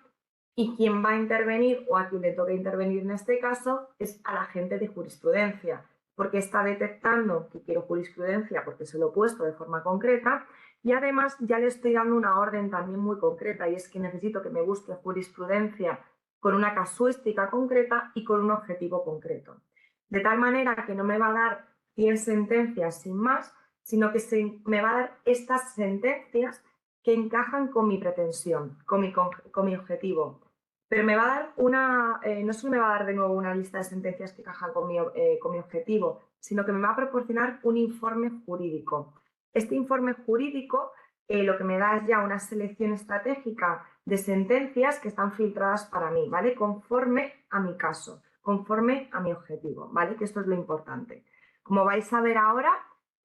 y quien va a intervenir o a quien le toca intervenir en este caso es a la gente de jurisprudencia, porque está detectando que quiero jurisprudencia porque se lo he puesto de forma concreta y además ya le estoy dando una orden también muy concreta y es que necesito que me busque jurisprudencia con una casuística concreta y con un objetivo concreto. De tal manera que no me va a dar 100 sentencias sin más, sino que me va a dar estas sentencias que encajan con mi pretensión, con mi objetivo. Pero me va a dar no solo me va a dar de nuevo una lista de sentencias que encajan con mi objetivo, sino que me va a proporcionar un informe jurídico. Este informe jurídico lo que me da es ya una selección estratégica de sentencias que están filtradas para mí, ¿vale? Conforme a mi caso, conforme a mi objetivo, ¿vale? Que esto es lo importante. Como vais a ver ahora,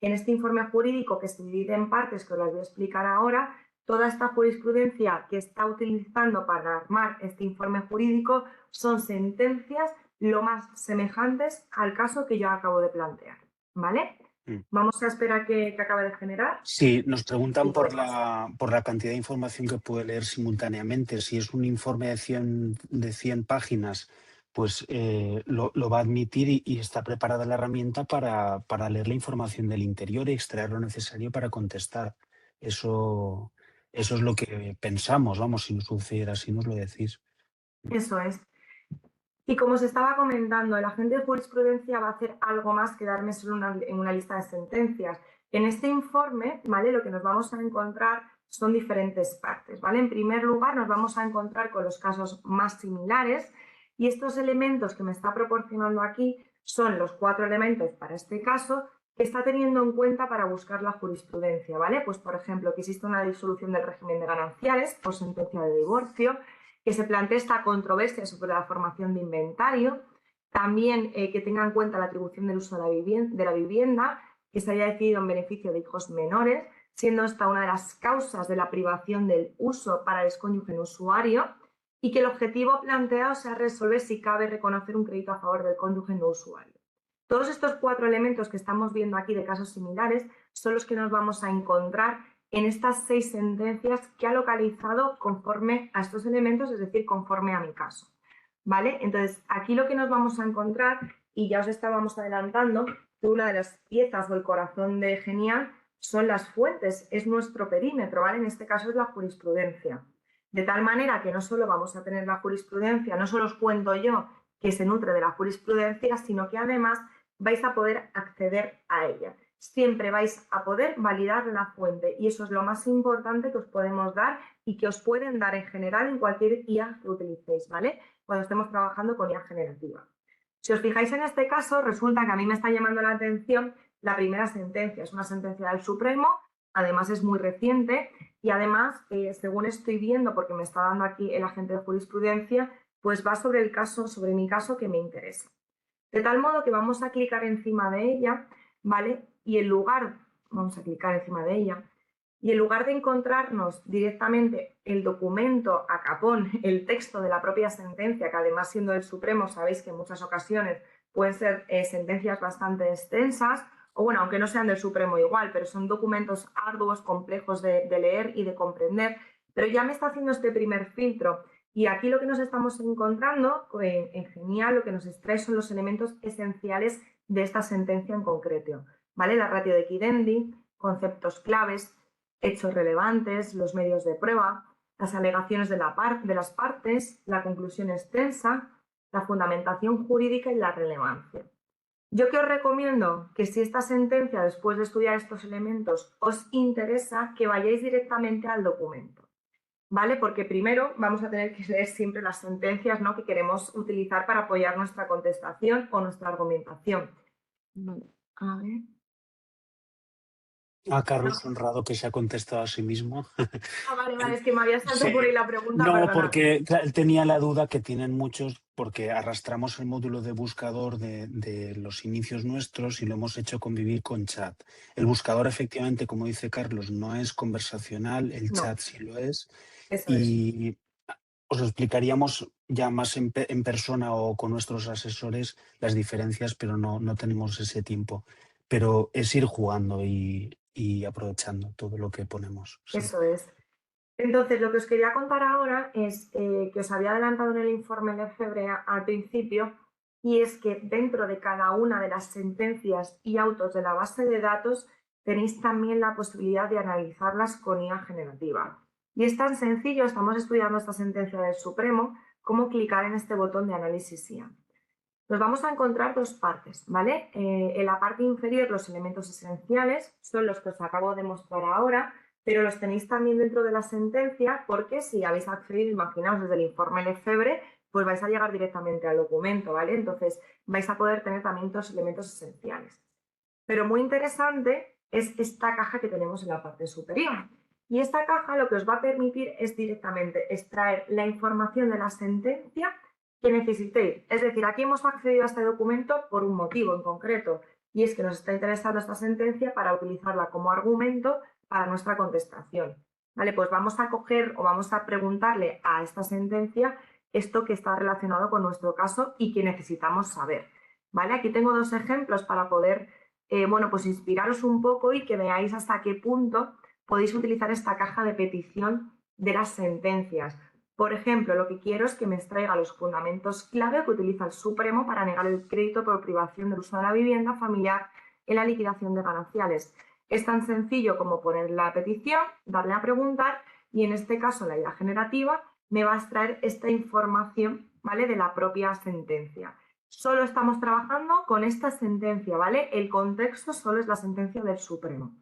en este informe jurídico que se divide en partes, que os las voy a explicar ahora, toda esta jurisprudencia que está utilizando para armar este informe jurídico son sentencias lo más semejantes al caso que yo acabo de plantear, ¿vale? Mm. Vamos a esperar que acabe de generar. Sí, nos preguntan Y por la cantidad de información que puede leer simultáneamente. Si es un informe de 100 páginas, pues lo va a admitir y está preparada la herramienta para leer la información del interior y extraer lo necesario para contestar. Eso, eso es lo que pensamos, vamos, si no sucediera así, nos lo decís. eso es. Y como os estaba comentando, el agente de jurisprudencia va a hacer algo más que darme solo en una lista de sentencias. En este informe, ¿vale? Lo que nos vamos a encontrar son diferentes partes, ¿vale? En primer lugar, nos vamos a encontrar con los casos más similares y estos elementos que me está proporcionando aquí son los 4 elementos para este caso que está teniendo en cuenta para buscar la jurisprudencia, ¿vale? Pues, por ejemplo, que existe una disolución del régimen de gananciales por sentencia de divorcio, que se plantee esta controversia sobre la formación de inventario, también que tenga en cuenta la atribución del uso de la vivienda, que se haya decidido en beneficio de hijos menores, siendo esta una de las causas de la privación del uso para el excónyuge no usuario, y que el objetivo planteado sea resolver si cabe reconocer un crédito a favor del cónyuge no usuario. Todos estos 4 elementos que estamos viendo aquí de casos similares son los que nos vamos a encontrar en estas 6 sentencias que ha localizado conforme a estos elementos, es decir, conforme a mi caso. ¿Vale? Entonces, aquí lo que nos vamos a encontrar, y ya os estábamos adelantando, que una de las piezas o el corazón de Genial son las fuentes, es nuestro perímetro, ¿vale? En este caso es la jurisprudencia. De tal manera que no solo vamos a tener la jurisprudencia, no solo os cuento yo que se nutre de la jurisprudencia, sino que además vais a poder acceder a ella. Siempre vais a poder validar la fuente y eso es lo más importante que os podemos dar y que os pueden dar en general en cualquier IA que utilicéis, ¿vale? Cuando estemos trabajando con IA generativa. Si os fijáis en este caso, resulta que a mí me está llamando la atención la primera sentencia. Es una sentencia del Supremo, además es muy reciente y además, según estoy viendo, porque me está dando aquí el agente de jurisprudencia, pues va sobre el caso, sobre mi caso que me interesa. De tal modo que vamos a clicar encima de ella, ¿vale? Y en lugar, vamos a clicar encima de ella, y en lugar de encontrarnos directamente el documento a capón, el texto de la propia sentencia, que además siendo el Supremo sabéis que en muchas ocasiones pueden ser sentencias bastante extensas, o bueno, aunque no sean del Supremo igual, pero son documentos arduos, complejos de leer y de comprender, pero ya me está haciendo este primer filtro. Y aquí lo que nos estamos encontrando, en genial, lo que nos extrae son los elementos esenciales de esta sentencia en concreto, ¿vale? La ratio de Quidendi, conceptos claves, hechos relevantes, los medios de prueba, las alegaciones de las partes, la conclusión extensa, la fundamentación jurídica y la relevancia. Yo que os recomiendo que si esta sentencia, después de estudiar estos elementos, os interesa, que vayáis directamente al documento, ¿vale? Porque primero vamos a tener que leer siempre las sentencias, ¿no?, que queremos utilizar para apoyar nuestra contestación o nuestra argumentación. A ver. Carlos Honrado, que se ha contestado a sí mismo. Vale, es que me había saltado por ahí la pregunta, No, perdona. porque él tenía la duda que tienen muchos, porque arrastramos el módulo de buscador de los inicios nuestros y lo hemos hecho convivir con chat. El buscador, efectivamente, como dice Carlos, no es conversacional, el No, chat sí lo es. eso es. Y os lo explicaríamos ya más en persona o con nuestros asesores las diferencias, pero no tenemos ese tiempo. Pero es ir jugando y aprovechando todo lo que ponemos. Sí. Eso es. Entonces, lo que os quería contar ahora es que os había adelantado en el informe de febrero al principio, y es que dentro de cada una de las sentencias y autos de la base de datos tenéis también la posibilidad de analizarlas con IA generativa. Y es tan sencillo, estamos estudiando esta sentencia del Supremo, como clicar en este botón de análisis IA. Nos vamos a encontrar dos partes, ¿vale? En la parte inferior los elementos esenciales son los que os acabo de mostrar ahora, pero los tenéis también dentro de la sentencia porque si habéis accedido, imaginaos, desde el informe Lefebvre, pues vais a llegar directamente al documento, ¿vale? Entonces vais a poder tener también estos elementos esenciales. Pero muy interesante es esta caja que tenemos en la parte superior. Y esta caja lo que os va a permitir es directamente extraer la información de la sentencia que necesitéis. Es decir, aquí hemos accedido a este documento por un motivo en concreto, y es que nos está interesando esta sentencia para utilizarla como argumento para nuestra contestación. Vale, pues vamos a coger o vamos a preguntarle a esta sentencia esto que está relacionado con nuestro caso y que necesitamos saber. Vale, aquí tengo dos ejemplos para poder bueno, pues inspiraros un poco y que veáis hasta qué punto podéis utilizar esta caja de petición de las sentencias. Por ejemplo, lo que quiero es que me extraiga los fundamentos clave que utiliza el Supremo para negar el crédito por privación del uso de la vivienda familiar en la liquidación de gananciales. Es tan sencillo como poner la petición, darle a preguntar y en este caso la IA generativa me va a extraer esta información, ¿vale?, de la propia sentencia. Solo estamos trabajando con esta sentencia, ¿vale? El contexto solo es la sentencia del Supremo,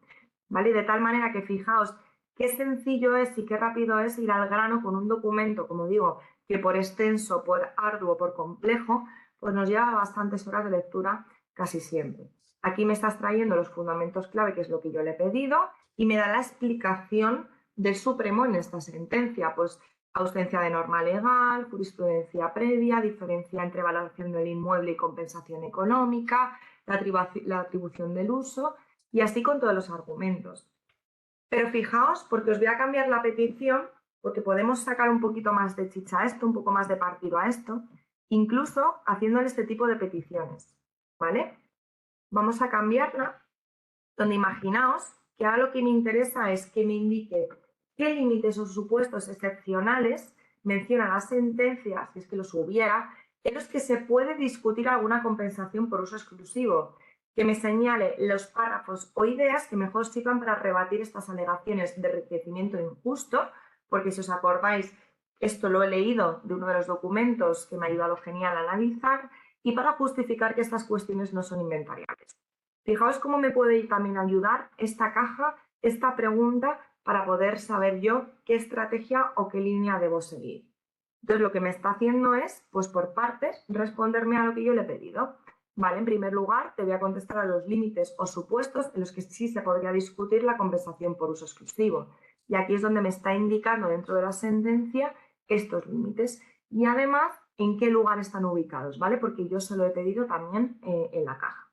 ¿vale? De tal manera que fijaos qué sencillo es y qué rápido es ir al grano con un documento, como digo, que por extenso, por arduo, por complejo, pues nos lleva bastantes horas de lectura casi siempre. Aquí me estás trayendo los fundamentos clave, que es lo que yo le he pedido, y me da la explicación del Supremo en esta sentencia, pues ausencia de norma legal, jurisprudencia previa, diferencia entre valoración del inmueble y compensación económica, la atribución del uso y así con todos los argumentos. Pero fijaos, porque os voy a cambiar la petición, porque podemos sacar un poquito más de chicha a esto, un poco más de partido a esto, incluso haciéndole este tipo de peticiones, ¿vale? Vamos a cambiarla, donde imaginaos que ahora lo que me interesa es que me indique qué límites o supuestos excepcionales menciona la sentencia, si es que los hubiera, en los que se puede discutir alguna compensación por uso exclusivo. que me señale los párrafos o ideas que mejor sirvan para rebatir estas alegaciones de enriquecimiento injusto, porque si os acordáis, esto lo he leído de uno de los documentos que me ha ayudado genial a analizar, y para justificar que estas cuestiones no son inventariables. Fijaos cómo me puede también ayudar esta caja, esta pregunta, para poder saber yo qué estrategia o qué línea debo seguir. Entonces, lo que me está haciendo es, pues por partes, responderme a lo que yo le he pedido. Vale, en primer lugar, te voy a contestar a los límites o supuestos en los que sí se podría discutir la compensación por uso exclusivo. Y aquí es donde me está indicando dentro de la sentencia estos límites. Y además, en qué lugar están ubicados, ¿vale? Porque yo se lo he pedido también en la caja.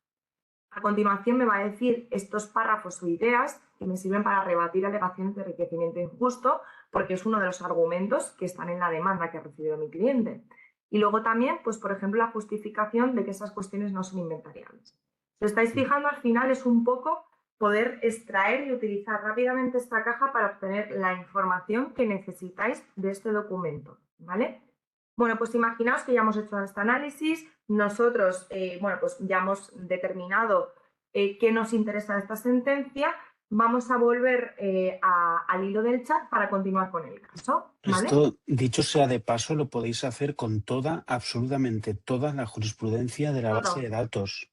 A continuación me va a decir estos párrafos o ideas que me sirven para rebatir alegaciones de enriquecimiento injusto, porque es uno de los argumentos que están en la demanda que ha recibido mi cliente. Y luego también, pues por ejemplo, la justificación de que esas cuestiones no son inventariables. Si os estáis fijando, al final es un poco poder extraer y utilizar rápidamente esta caja para obtener la información que necesitáis de este documento, ¿vale? Bueno, pues imaginaos que ya hemos hecho este análisis, nosotros pues ya hemos determinado qué nos interesa de esta sentencia, vamos a volver al hilo del chat para continuar con el caso, ¿vale? Esto, dicho sea de paso, lo podéis hacer con absolutamente toda la jurisprudencia de la base de datos.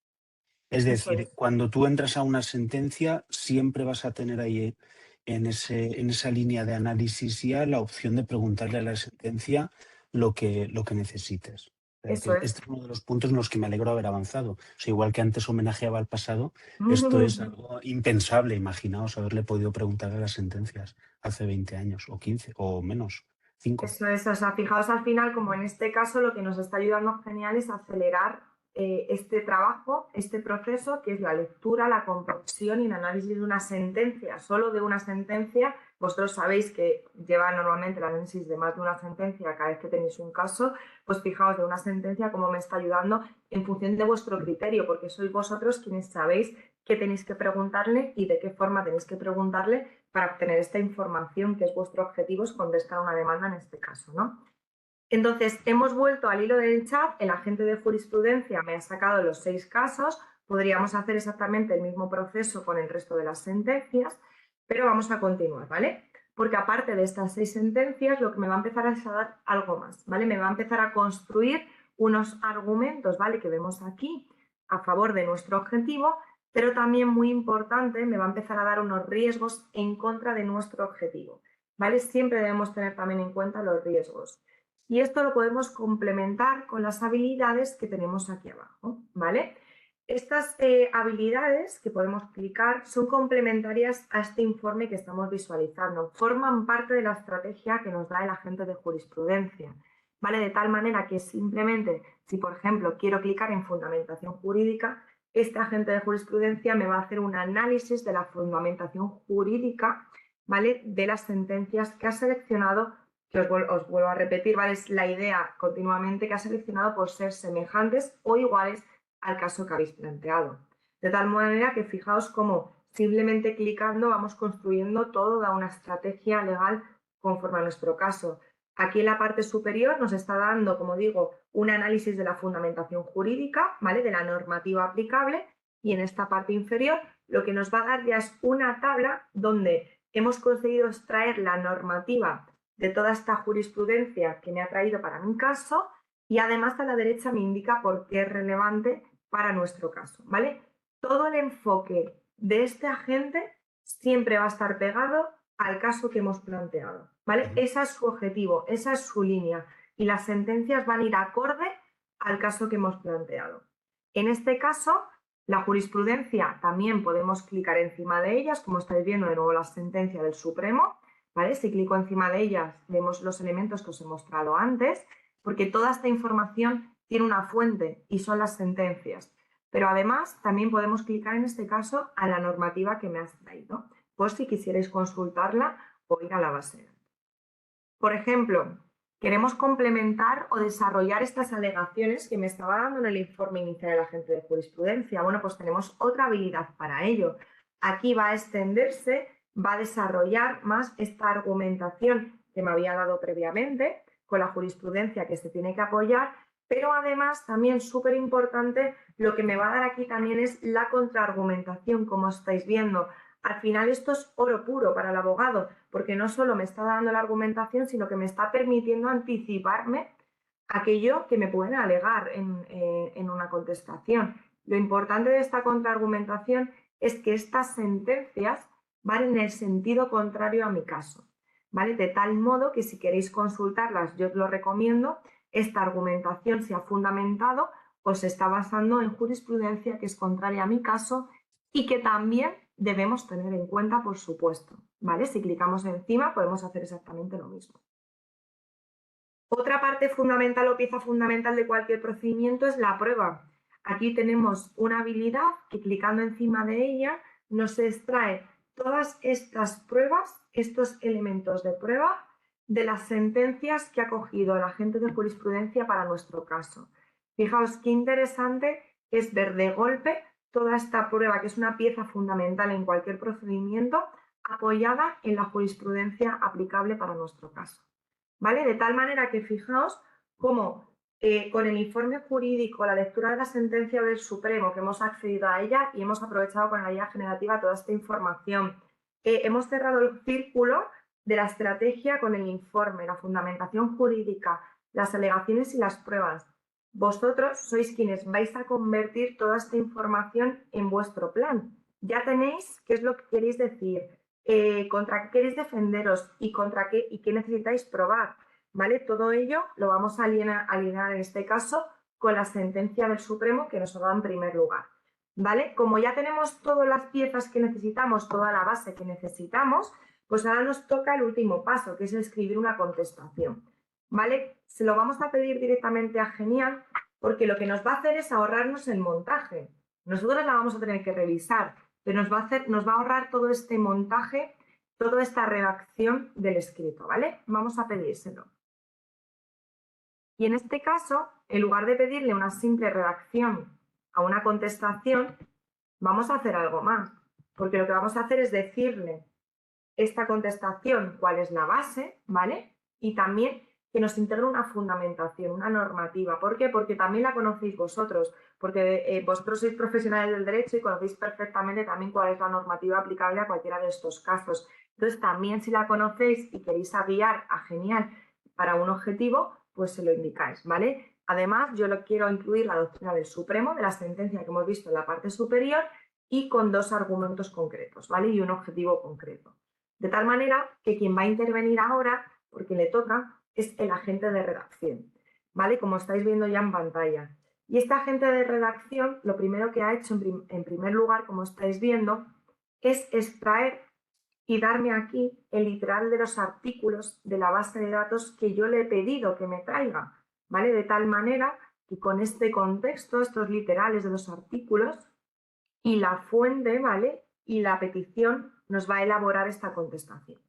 Es decir, cuando tú entras a una sentencia, siempre vas a tener ahí en esa línea de análisis ya la opción de preguntarle a la sentencia lo que necesites. Eso es. Este es uno de los puntos en los que me alegro haber avanzado. O sea, igual que antes homenajeaba al pasado, esto es algo impensable. Imaginaos haberle podido preguntar a las sentencias hace 20 años, o 15, o menos, 5. Eso es, o sea, fijaos al final, como en este caso, lo que nos está ayudando genial es acelerar este trabajo, este proceso, que es la lectura, la comprensión y el análisis de una sentencia, solo de una sentencia. Vosotros sabéis que lleva normalmente el análisis de más de una sentencia cada vez que tenéis un caso, pues fijaos de una sentencia cómo me está ayudando en función de vuestro criterio, porque sois vosotros quienes sabéis qué tenéis que preguntarle y de qué forma tenéis que preguntarle para obtener esta información, que es vuestro objetivo, es contestar una demanda en este caso, ¿no? Entonces, hemos vuelto al hilo del chat, el agente de jurisprudencia me ha sacado los 6 casos, podríamos hacer exactamente el mismo proceso con el resto de las sentencias, pero vamos a continuar, ¿vale? Porque aparte de estas 6 sentencias, lo que me va a empezar es a dar algo más, ¿vale? Me va a empezar a construir unos argumentos, ¿vale? Que vemos aquí a favor de nuestro objetivo, pero también muy importante, me va a empezar a dar unos riesgos en contra de nuestro objetivo, ¿vale? Siempre debemos tener también en cuenta los riesgos. Y esto lo podemos complementar con las habilidades que tenemos aquí abajo, ¿vale? Estas habilidades que podemos clicar son complementarias a este informe que estamos visualizando. Forman parte de la estrategia que nos da el agente de jurisprudencia, ¿vale? De tal manera que simplemente, si por ejemplo quiero clicar en fundamentación jurídica, este agente de jurisprudencia me va a hacer un análisis de la fundamentación jurídica, ¿vale? De las sentencias que ha seleccionado, que os vuelvo a repetir, ¿vale? Es la idea continuamente que ha seleccionado por ser semejantes o iguales al caso que habéis planteado. De tal manera que fijaos cómo simplemente clicando vamos construyendo toda una estrategia legal conforme a nuestro caso. Aquí en la parte superior nos está dando, como digo, un análisis de la fundamentación jurídica, ¿vale? De la normativa aplicable, y en esta parte inferior lo que nos va a dar ya es una tabla donde hemos conseguido extraer la normativa de toda esta jurisprudencia que me ha traído para mi caso, y además a la derecha me indica por qué es relevante para nuestro caso, ¿vale? Todo el enfoque de este agente siempre va a estar pegado al caso que hemos planteado, ¿vale? Ese es su objetivo, esa es su línea, y las sentencias van a ir acorde al caso que hemos planteado. En este caso, la jurisprudencia también podemos clicar encima de ellas, como estáis viendo de nuevo la sentencia del Supremo, ¿vale? Si clico encima de ellas, vemos los elementos que os he mostrado antes, porque toda esta información tiene una fuente y son las sentencias. Pero además también podemos clicar en este caso a la normativa que me has traído, por si quisierais consultarla o ir a la base de datos. Por ejemplo, queremos complementar o desarrollar estas alegaciones que me estaba dando en el informe inicial del agente de jurisprudencia. Bueno, pues tenemos otra habilidad para ello. Aquí va a extenderse, va a desarrollar más esta argumentación que me había dado previamente con la jurisprudencia que se tiene que apoyar, Pero además, también súper importante, lo que me va a dar aquí también es la contraargumentación, como estáis viendo. Al final esto es oro puro para el abogado, porque no solo me está dando la argumentación, sino que me está permitiendo anticiparme aquello que me pueden alegar en una contestación. Lo importante de esta contraargumentación es que estas sentencias van en el sentido contrario a mi caso, ¿vale? De tal modo que si queréis consultarlas, yo os lo recomiendo, esta argumentación se ha fundamentado o se está basando en jurisprudencia que es contraria a mi caso y que también debemos tener en cuenta, por supuesto, ¿vale? Si clicamos encima podemos hacer exactamente lo mismo. Otra parte fundamental o pieza fundamental de cualquier procedimiento es la prueba. Aquí tenemos una habilidad que clicando encima de ella nos extrae todas estas pruebas, estos elementos de prueba de las sentencias que ha cogido el agente de jurisprudencia para nuestro caso. Fijaos qué interesante es ver de golpe toda esta prueba, que es una pieza fundamental en cualquier procedimiento, apoyada en la jurisprudencia aplicable para nuestro caso. ¿Vale? De tal manera que fijaos cómo con el informe jurídico, la lectura de la sentencia del Supremo, que hemos accedido a ella y hemos aprovechado con la guía generativa toda esta información, hemos cerrado el círculo de la estrategia con el informe, la fundamentación jurídica, las alegaciones y las pruebas. Vosotros sois quienes vais a convertir toda esta información en vuestro plan. Ya tenéis qué es lo que queréis decir, contra qué queréis defenderos y contra qué y qué necesitáis probar, ¿vale? Todo ello lo vamos a alinear en este caso con la sentencia del Supremo que nos ha dado en primer lugar, ¿vale? Como ya tenemos todas las piezas que necesitamos, toda la base que necesitamos, pues ahora nos toca el último paso, que es escribir una contestación, ¿vale? Se lo vamos a pedir directamente a Genial porque lo que nos va a hacer es ahorrarnos el montaje. Nosotros la vamos a tener que revisar, pero nos va a ahorrar todo este montaje, toda esta redacción del escrito, ¿vale? Vamos a pedírselo. Y en este caso, en lugar de pedirle una simple redacción a una contestación, vamos a hacer algo más, porque lo que vamos a hacer es decirle esta contestación cuál es la base, ¿vale? Y también que nos integre una fundamentación, una normativa. ¿Por qué? Porque también la conocéis vosotros, porque vosotros sois profesionales del derecho y conocéis perfectamente también cuál es la normativa aplicable a cualquiera de estos casos. Entonces, también si la conocéis y queréis guiar a Genial para un objetivo, pues se lo indicáis, ¿vale? Además, yo lo quiero incluir la doctrina del Supremo, de la sentencia que hemos visto en la parte superior, y con dos argumentos concretos, ¿vale? Y un objetivo concreto. De tal manera que quien va a intervenir ahora, porque le toca, es el agente de redacción, ¿vale? Como estáis viendo ya en pantalla. Y este agente de redacción, lo primero que ha hecho en primer lugar, como estáis viendo, es extraer y darme aquí el literal de los artículos de la base de datos que yo le he pedido que me traiga, ¿vale? De tal manera que con este contexto, estos literales de los artículos y la fuente, ¿vale? Y la petición nos va a elaborar esta contestación,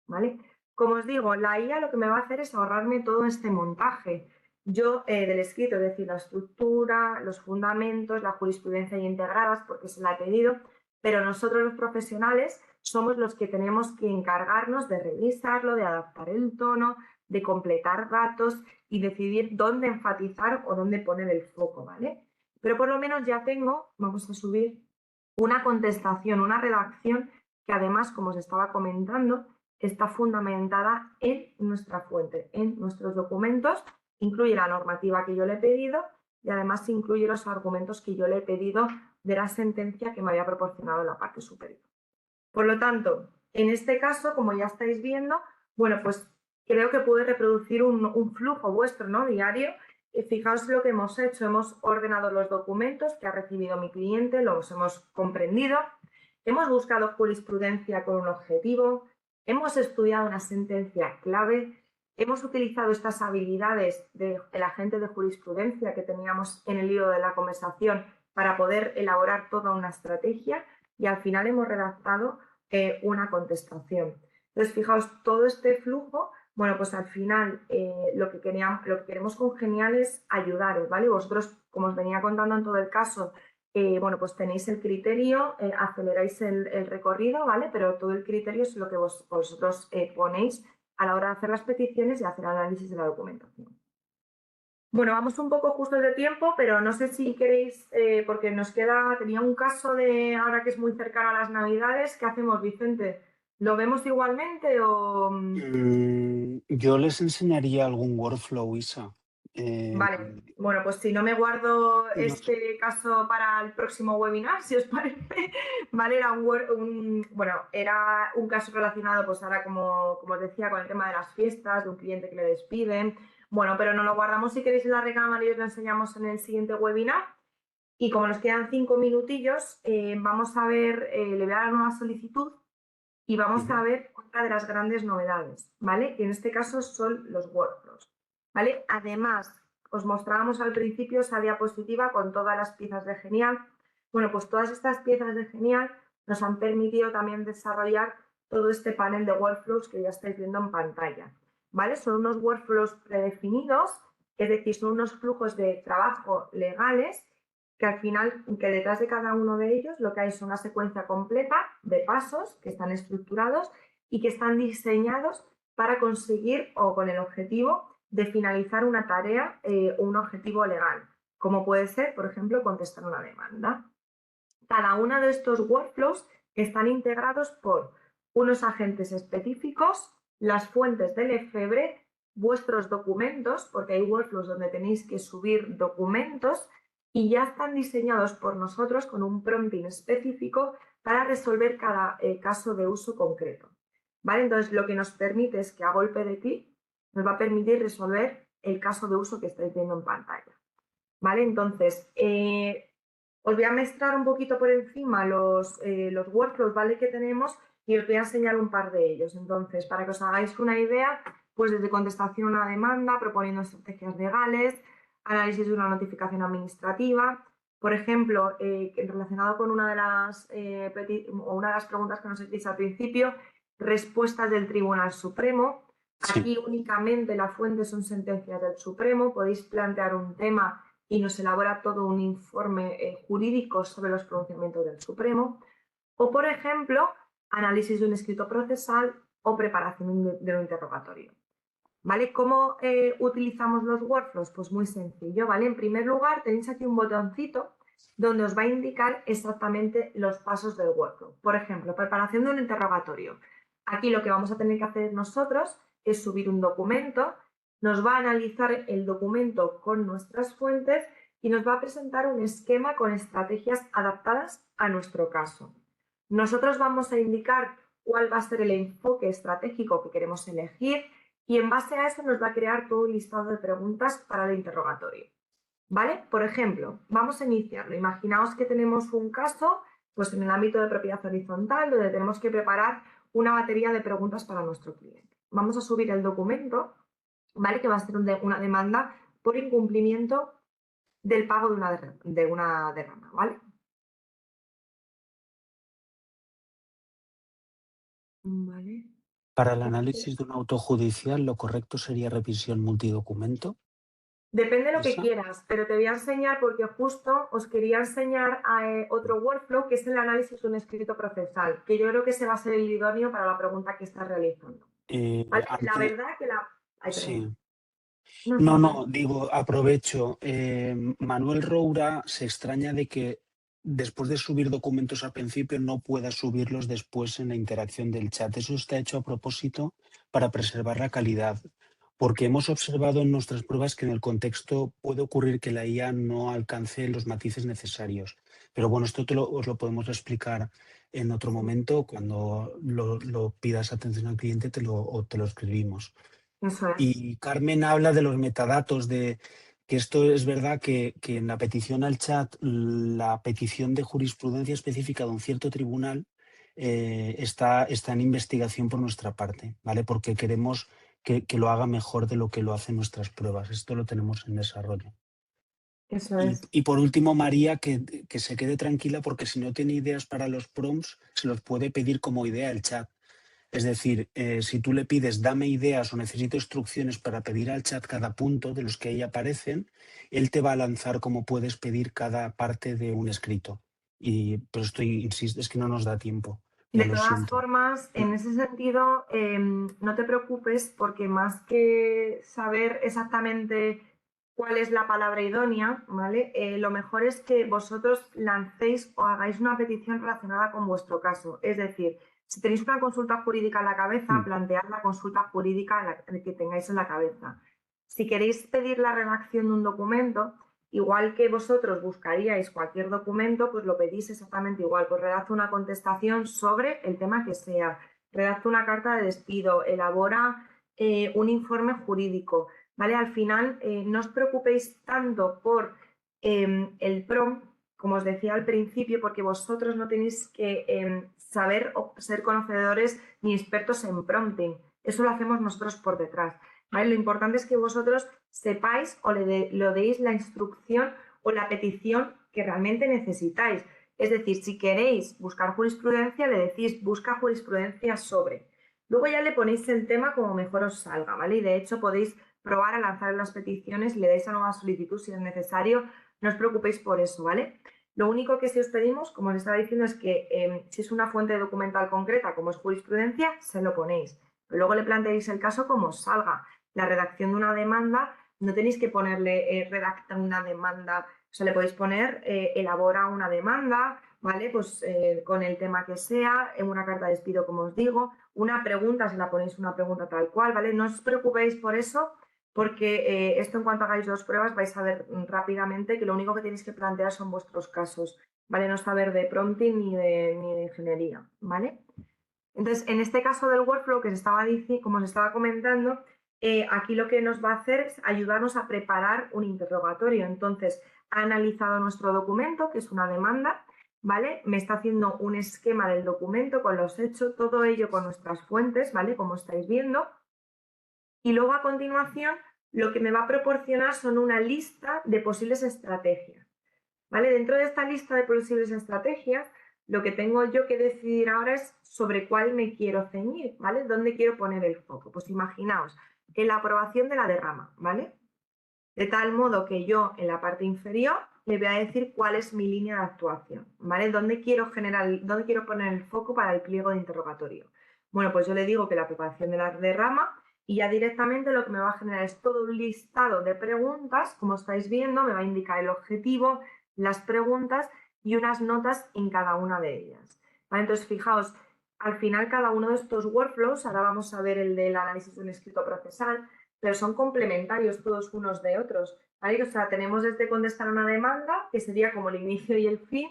¿vale? Como os digo, la IA lo que me va a hacer es ahorrarme todo este montaje. Yo del escrito, es decir, la estructura, los fundamentos, la jurisprudencia y integradas, porque se la he pedido, pero nosotros los profesionales somos los que tenemos que encargarnos de revisarlo, de adaptar el tono, de completar datos y decidir dónde enfatizar o dónde poner el foco, ¿vale? Pero por lo menos ya tengo, vamos a subir una contestación, una redacción que además, como os estaba comentando, está fundamentada en nuestra fuente, en nuestros documentos, incluye la normativa que yo le he pedido y además incluye los argumentos que yo le he pedido de la sentencia que me había proporcionado en la parte superior. Por lo tanto, en este caso, como ya estáis viendo, bueno, pues creo que puede reproducir un flujo vuestro, ¿no? Diario. Fijaos lo que hemos hecho, hemos ordenado los documentos que ha recibido mi cliente, los hemos comprendido, hemos buscado jurisprudencia con un objetivo, hemos estudiado una sentencia clave, hemos utilizado estas habilidades del agente de jurisprudencia que teníamos en el hilo de la conversación para poder elaborar toda una estrategia y al final hemos redactado una contestación. Entonces, fijaos, todo este flujo, bueno, pues al final lo que queremos con Genial es ayudaros, ¿vale? Vosotros, como os venía contando en todo el caso, bueno, pues tenéis el criterio, aceleráis el recorrido, ¿vale? Pero todo el criterio es lo que vosotros ponéis a la hora de hacer las peticiones y hacer análisis de la documentación. Bueno, vamos un poco justos de tiempo, pero no sé si queréis, porque tenía un caso de ahora que es muy cercano a las Navidades. ¿Qué hacemos, Vicente? ¿Lo vemos igualmente o...? Yo les enseñaría algún workflow, Isa. Vale, bueno, pues si no me guardo No sé. este caso para el próximo webinar, si os parece, ¿vale? Bueno, era un caso relacionado, pues ahora como os decía, con el tema de las fiestas, de un cliente que le despiden. Bueno, pero no lo guardamos si queréis en la recámara y os lo enseñamos en el siguiente webinar. Y como nos quedan 5 minutillos, vamos a ver, le voy a dar una solicitud y vamos a Ujú. ver una de las grandes novedades, ¿vale? Que en este caso son los workflows, ¿vale? Además, os mostrábamos al principio esa diapositiva con todas las piezas de Genial. Bueno, pues todas estas piezas de Genial nos han permitido también desarrollar todo este panel de workflows que ya estáis viendo en pantalla, ¿vale? Son unos workflows predefinidos, es decir, son unos flujos de trabajo legales que al final, que detrás de cada uno de ellos lo que hay es una secuencia completa de pasos que están estructurados y que están diseñados para conseguir o con el objetivo de finalizar una tarea o un objetivo legal, como puede ser, por ejemplo, contestar una demanda. Cada uno de estos workflows están integrados por unos agentes específicos, las fuentes del EFEBRE, vuestros documentos, porque hay workflows donde tenéis que subir documentos y ya están diseñados por nosotros con un prompting específico para resolver cada caso de uso concreto. ¿Vale? Entonces, lo que nos permite es que a golpe de clic nos va a permitir resolver el caso de uso que estáis viendo en pantalla. ¿Vale? Entonces, os voy a mostrar un poquito por encima los workflows, ¿vale? Que tenemos y os voy a enseñar un par de ellos. Entonces, para que os hagáis una idea, pues desde contestación a una demanda, proponiendo estrategias legales, análisis de una notificación administrativa. Por ejemplo, relacionado con una de las preguntas que nos hiciste al principio, respuestas del Tribunal Supremo. Sí. Aquí únicamente la fuente son sentencias del Supremo. Podéis plantear un tema y nos elabora todo un informe jurídico sobre los pronunciamientos del Supremo. O, por ejemplo, análisis de un escrito procesal o preparación de un interrogatorio. ¿Vale? ¿Cómo utilizamos los workflows? Pues muy sencillo, ¿vale? En primer lugar, tenéis aquí un botoncito donde os va a indicar exactamente los pasos del workflow. Por ejemplo, preparación de un interrogatorio. Aquí lo que vamos a tener que hacer nosotros es subir un documento, nos va a analizar el documento con nuestras fuentes y nos va a presentar un esquema con estrategias adaptadas a nuestro caso. Nosotros vamos a indicar cuál va a ser el enfoque estratégico que queremos elegir y en base a eso nos va a crear todo un listado de preguntas para el interrogatorio. ¿Vale? Por ejemplo, vamos a iniciarlo. Imaginaos que tenemos un caso, pues en el ámbito de propiedad horizontal, donde tenemos que preparar una batería de preguntas para nuestro cliente. Vamos a subir el documento, ¿vale? Que va a ser una demanda por incumplimiento del pago de una derrama, ¿vale? Vale. Para el análisis de un auto judicial, lo correcto sería revisión multidocumento, Depende de lo que Isa. quieras, pero te voy a enseñar porque justo os quería enseñar otro workflow que es el análisis de un escrito procesal, que yo creo que ese va a ser el idóneo para la pregunta que estás realizando. ¿Vale? La Antes, verdad que la... Ay, perdón. sí. No, No, sí, no, digo, aprovecho. Manuel Roura se extraña de que después de subir documentos al principio no pueda subirlos después en la interacción del chat. Eso está hecho a propósito para preservar la calidad, porque hemos observado en nuestras pruebas que en el contexto puede ocurrir que la IA no alcance los matices necesarios. Pero bueno, esto os lo podemos explicar en otro sí, momento, cuando lo pidas atención al cliente o te lo escribimos. eso es. Y Carmen habla de los metadatos, de que esto es verdad que en la petición al chat, la petición de jurisprudencia específica de un cierto tribunal está en investigación por nuestra parte, ¿vale? Porque queremos que lo haga mejor de lo que lo hacen nuestras pruebas. Esto lo tenemos en desarrollo. Eso Y, es. y por último, María, que se quede tranquila porque si no tiene ideas para los prompts, se los puede pedir como idea el chat. Es decir, si tú le pides dame ideas o necesito instrucciones para pedir al chat cada punto de los que ahí aparecen, él te va a lanzar cómo puedes pedir cada parte de un escrito. Pero insisto, es que no nos da tiempo. Ya De lo todas siento. formas, en ese sentido, no te preocupes porque más que saber exactamente cuál es la palabra idónea, ¿vale? Lo mejor es que vosotros lancéis o hagáis una petición relacionada con vuestro caso. Es decir, si tenéis una consulta jurídica en la cabeza, Mm. plantead la consulta jurídica que tengáis en la cabeza. Si queréis pedir la redacción de un documento, igual que vosotros buscaríais cualquier documento, pues lo pedís exactamente igual. Pues redacta una contestación sobre el tema que sea, redacta una carta de despido, elabora un informe jurídico, ¿vale? Al final, no os preocupéis tanto por el prompt, como os decía al principio, porque vosotros no tenéis que saber o ser conocedores ni expertos en prompting. Eso lo hacemos nosotros por detrás, ¿vale? Lo importante es que vosotros sepáis o lo deis la instrucción o la petición que realmente necesitáis. Es decir, si queréis buscar jurisprudencia, le decís busca jurisprudencia sobre. Luego ya le ponéis el tema como mejor os salga, ¿vale? Y de hecho podéis probar a lanzar las peticiones, le dais a nueva solicitud si es necesario, no os preocupéis por eso, ¿vale? Lo único que sí os pedimos, como os estaba diciendo, es que si es una fuente documental concreta, como es jurisprudencia, se lo ponéis. Pero luego le planteéis el caso como os salga. La redacción de una demanda, no tenéis que ponerle redacta una demanda, o sea, le podéis poner elabora una demanda, ¿vale? Pues con el tema que sea, en una carta de despido, como os digo, una pregunta, se la ponéis una pregunta tal cual, ¿vale? No os preocupéis por eso, porque esto en cuanto hagáis dos pruebas vais a ver rápidamente que lo único que tenéis que plantear son vuestros casos, ¿vale? No saber de prompting ni de ingeniería, ¿vale? Entonces, en este caso del workflow que se estaba como os estaba comentando, aquí lo que nos va a hacer es ayudarnos a preparar un interrogatorio. Entonces, ha analizado nuestro documento, que es una demanda, ¿vale? Me está haciendo un esquema del documento con los hechos, todo ello con nuestras fuentes, ¿vale? Como estáis viendo. Y luego a continuación lo que me va a proporcionar son una lista de posibles estrategias. ¿Vale? Dentro de esta lista de posibles estrategias, lo que tengo yo que decidir ahora es sobre cuál me quiero ceñir, ¿vale? ¿Dónde quiero poner el foco? Pues imaginaos, en la aprobación de la derrama, ¿vale? De tal modo que yo en la parte inferior le voy a decir cuál es mi línea de actuación, ¿vale? ¿Dónde quiero poner el foco para el pliego de interrogatorio? Bueno, pues yo le digo que la preparación de la derrama y ya directamente lo que me va a generar es todo un listado de preguntas, como estáis viendo, me va a indicar el objetivo, las preguntas y unas notas en cada una de ellas. ¿Vale? Entonces, fijaos, al final cada uno de estos workflows, ahora vamos a ver el del análisis de un escrito procesal, pero son complementarios todos unos de otros, ¿vale? O sea, tenemos desde contestar una demanda, que sería como el inicio y el fin,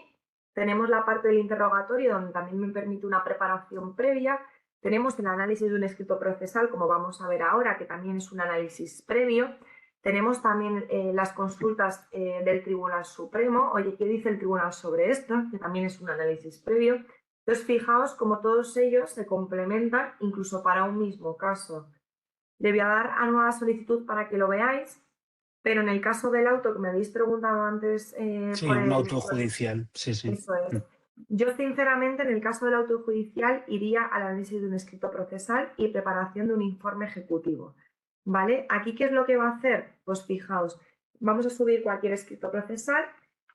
tenemos la parte del interrogatorio, donde también me permite una preparación previa, tenemos el análisis de un escrito procesal, como vamos a ver ahora, que también es un análisis previo, tenemos también las consultas del Tribunal Supremo, oye, ¿qué dice el Tribunal sobre esto? Que también es un análisis previo. Entonces, fijaos cómo todos ellos se complementan incluso para un mismo caso. Le voy a dar a nueva solicitud para que lo veáis, pero en el caso del auto que me habéis preguntado antes Sí, un auto judicial, sí, sí. eso es. Yo, sinceramente, en el caso del auto judicial, iría al análisis de un escrito procesal y preparación de un informe ejecutivo. ¿Vale? Aquí, ¿qué es lo que va a hacer? Pues fijaos, vamos a subir cualquier escrito procesal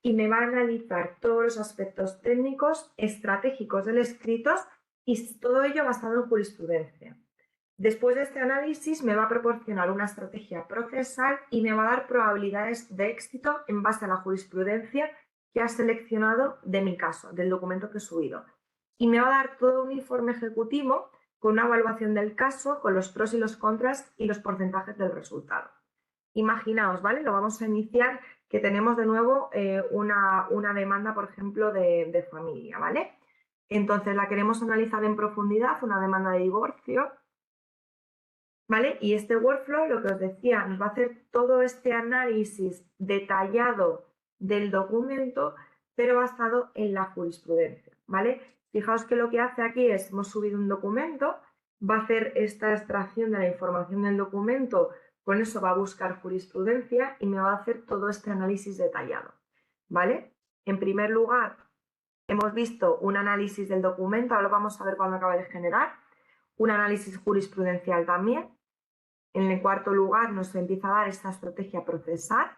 y me va a analizar todos los aspectos técnicos, estratégicos del escrito y todo ello basado en jurisprudencia. Después de este análisis me va a proporcionar una estrategia procesal y me va a dar probabilidades de éxito en base a la jurisprudencia que ha seleccionado de mi caso, del documento que he subido. Y me va a dar todo un informe ejecutivo con una evaluación del caso, con los pros y los contras y los porcentajes del resultado. Imaginaos, ¿vale? Lo vamos a iniciar que tenemos de nuevo una demanda, por ejemplo, de familia, ¿vale? Entonces la queremos analizar en profundidad, una demanda de divorcio, ¿vale? Y este workflow, lo que os decía, nos va a hacer todo este análisis detallado del documento, pero basado en la jurisprudencia, ¿vale? Fijaos que lo que hace aquí es, hemos subido un documento, va a hacer esta extracción de la información del documento, con eso va a buscar jurisprudencia y me va a hacer todo este análisis detallado, ¿vale? En primer lugar, hemos visto un análisis del documento, ahora lo vamos a ver cuando acabe de generar, un análisis jurisprudencial también. En el cuarto lugar nos empieza a dar esta estrategia procesal,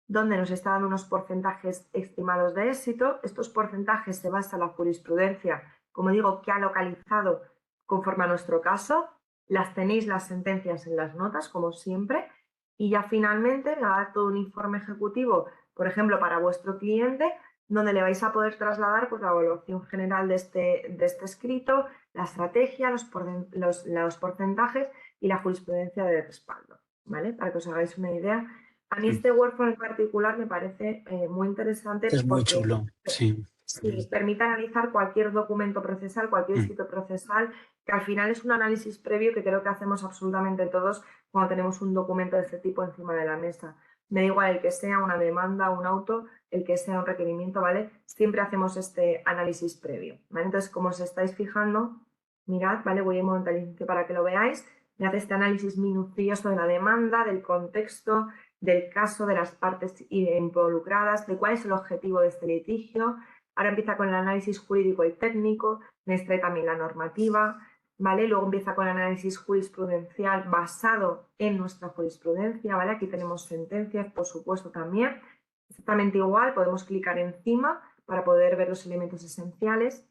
donde nos está dando unos porcentajes estimados de éxito. Estos porcentajes se basan en la jurisprudencia, como digo, que ha localizado conforme a nuestro caso. Las tenéis las sentencias en las notas, como siempre. Y ya finalmente le va a dar todo un informe ejecutivo, por ejemplo, para vuestro cliente, donde le vais a poder trasladar pues, la evaluación general de este escrito, la estrategia, los porcentajes y la jurisprudencia de respaldo, ¿vale? Para que os hagáis una idea. A mí Mm. este workflow en particular me parece muy interesante Es muy porque chulo, sí. sí, permite analizar cualquier documento procesal, cualquier Mm. escrito procesal, que al final es un análisis previo que creo que hacemos absolutamente todos cuando tenemos un documento de este tipo encima de la mesa. Me da igual el que sea una demanda, un auto, el que sea un requerimiento, ¿vale? Siempre hacemos este análisis previo, ¿vale? Entonces, como os estáis fijando, mirad, ¿vale? Voy a montar el inicio para que lo veáis. Me hace este análisis minucioso de la demanda, del contexto, del caso, de las partes involucradas, de cuál es el objetivo de este litigio. Ahora empieza con el análisis jurídico y técnico, me extrae también la normativa, ¿vale? Luego empieza con el análisis jurisprudencial basado en nuestra jurisprudencia, ¿vale? Aquí tenemos sentencias, por supuesto, también. Exactamente igual, podemos clicar encima para poder ver los elementos esenciales.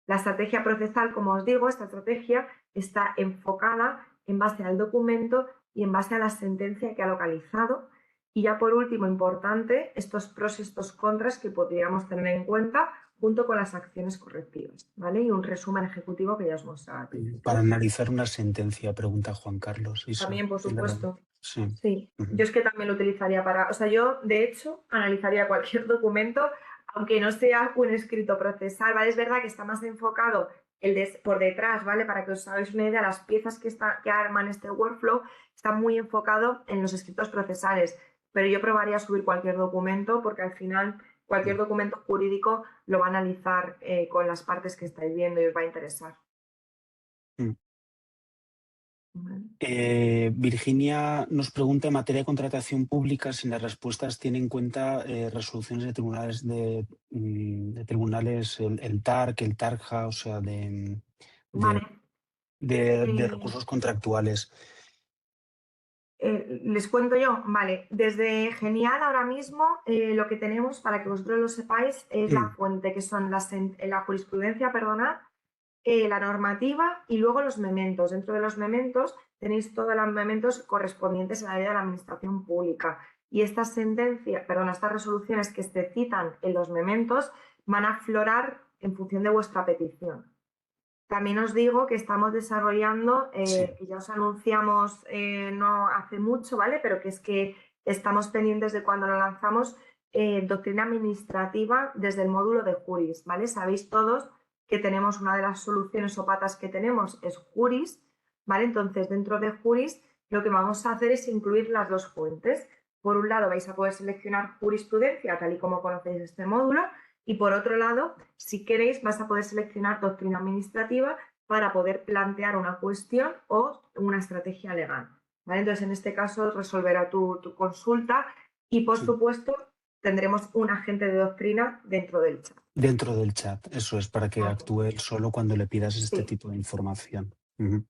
La estrategia procesal, como os digo, esta estrategia está enfocada en base al documento y en base a la sentencia que ha localizado. Y ya por último, importante, estos pros y estos contras que podríamos tener en cuenta junto con las acciones correctivas, ¿vale? Y un resumen ejecutivo que ya os mostraba al Para principio. analizar una sentencia, pregunta Juan Carlos. Eso, También, por tiene razón. supuesto. Sí. Sí, yo Ujú. es que también lo utilizaría para, o sea, yo de hecho analizaría cualquier documento, aunque no sea un escrito procesal, ¿vale? Es verdad que está más enfocado por detrás, ¿vale? Para que os hagáis una idea, las piezas que arman este workflow están muy enfocado en los escritos procesales, pero yo probaría subir cualquier documento porque al final cualquier Mm. documento jurídico lo va a analizar con las partes que estáis viendo y os va a interesar. Mm. ¿Vale? Virginia nos pregunta en materia de contratación pública si en las respuestas tiene en cuenta resoluciones de tribunales de tribunales, el TARC, el TARJA, o sea, de, Vale. de Eh, recursos contractuales. Les cuento yo, vale, desde Genial ahora mismo lo que tenemos, para que vosotros lo sepáis, es la Mm. fuente, que son la jurisprudencia, perdona, la normativa y luego los mementos. Dentro de los mementos tenéis todos los mementos correspondientes a la ley de la administración pública. Y estas sentencias, perdón, estas resoluciones que se citan en los mementos van a aflorar en función de vuestra petición. También os digo que estamos desarrollando, Sí. que ya os anunciamos no hace mucho, ¿vale? Pero que es que estamos pendientes de cuando lo lanzamos, doctrina administrativa desde el módulo de Juris, ¿vale? Sabéis todos que tenemos una de las soluciones o patas que tenemos es Juris, ¿vale? Entonces, dentro de Juris, lo que vamos a hacer es incluir las dos fuentes. Por un lado, vais a poder seleccionar jurisprudencia, tal y como conocéis este módulo, y por otro lado, si queréis, vas a poder seleccionar doctrina administrativa para poder plantear una cuestión o una estrategia legal, ¿vale? Entonces, en este caso, resolverá tu consulta y, por Sí. supuesto, tendremos un agente de doctrina dentro del chat. Dentro del chat, eso es, para que Ok. actúe él solo cuando le pidas este Sí. tipo de información. Ujú.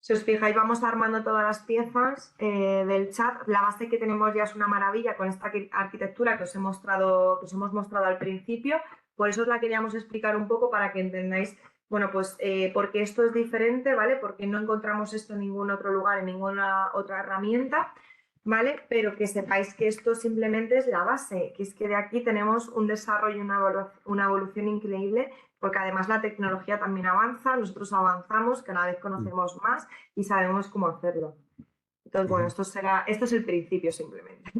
Si os fijáis, vamos armando todas las piezas del chat. La base que tenemos ya es una maravilla con esta arquitectura que os hemos mostrado al principio. Por eso os la queríamos explicar un poco para que entendáis, bueno, pues porque esto es diferente, ¿vale? Porque no encontramos esto en ningún otro lugar, en ninguna otra herramienta, ¿vale? Pero que sepáis que esto simplemente es la base, que es que de aquí tenemos un desarrollo y una evolución increíble, porque además la tecnología también avanza, nosotros avanzamos, cada vez Mm. conocemos más y sabemos cómo hacerlo. Entonces, bueno, Ujú. esto es el principio simplemente.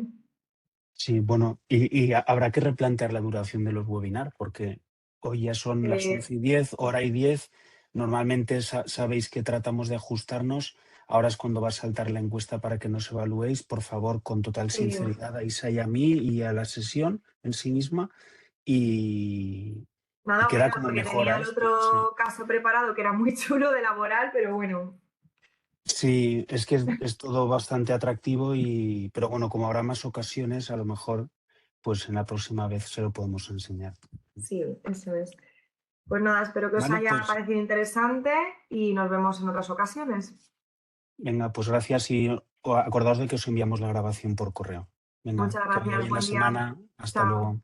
Sí, bueno, y habrá que replantear la duración de los webinars, porque hoy ya son las Eh, 11:10, hora y 10. Normalmente sabéis que tratamos de ajustarnos. Ahora es cuando va a saltar la encuesta para que nos evaluéis. Por favor, con total sí. sinceridad, a Isa y a mí y a la sesión en sí misma. Y Nada, queda bueno, como porque mejora tenía el esto. Sí. otro caso preparado que era muy chulo de laboral, pero bueno, Sí, es que es todo bastante atractivo pero bueno, como habrá más ocasiones, a lo mejor, pues en la próxima vez se lo podemos enseñar. sí, eso es. Pues nada, espero que os Vale, haya pues parecido interesante y nos vemos en otras ocasiones. venga, pues gracias y acordaos de que os enviamos la grabación por correo. Venga, Muchas que vaya gracias, bien la buen día. semana. Hasta Chao. luego.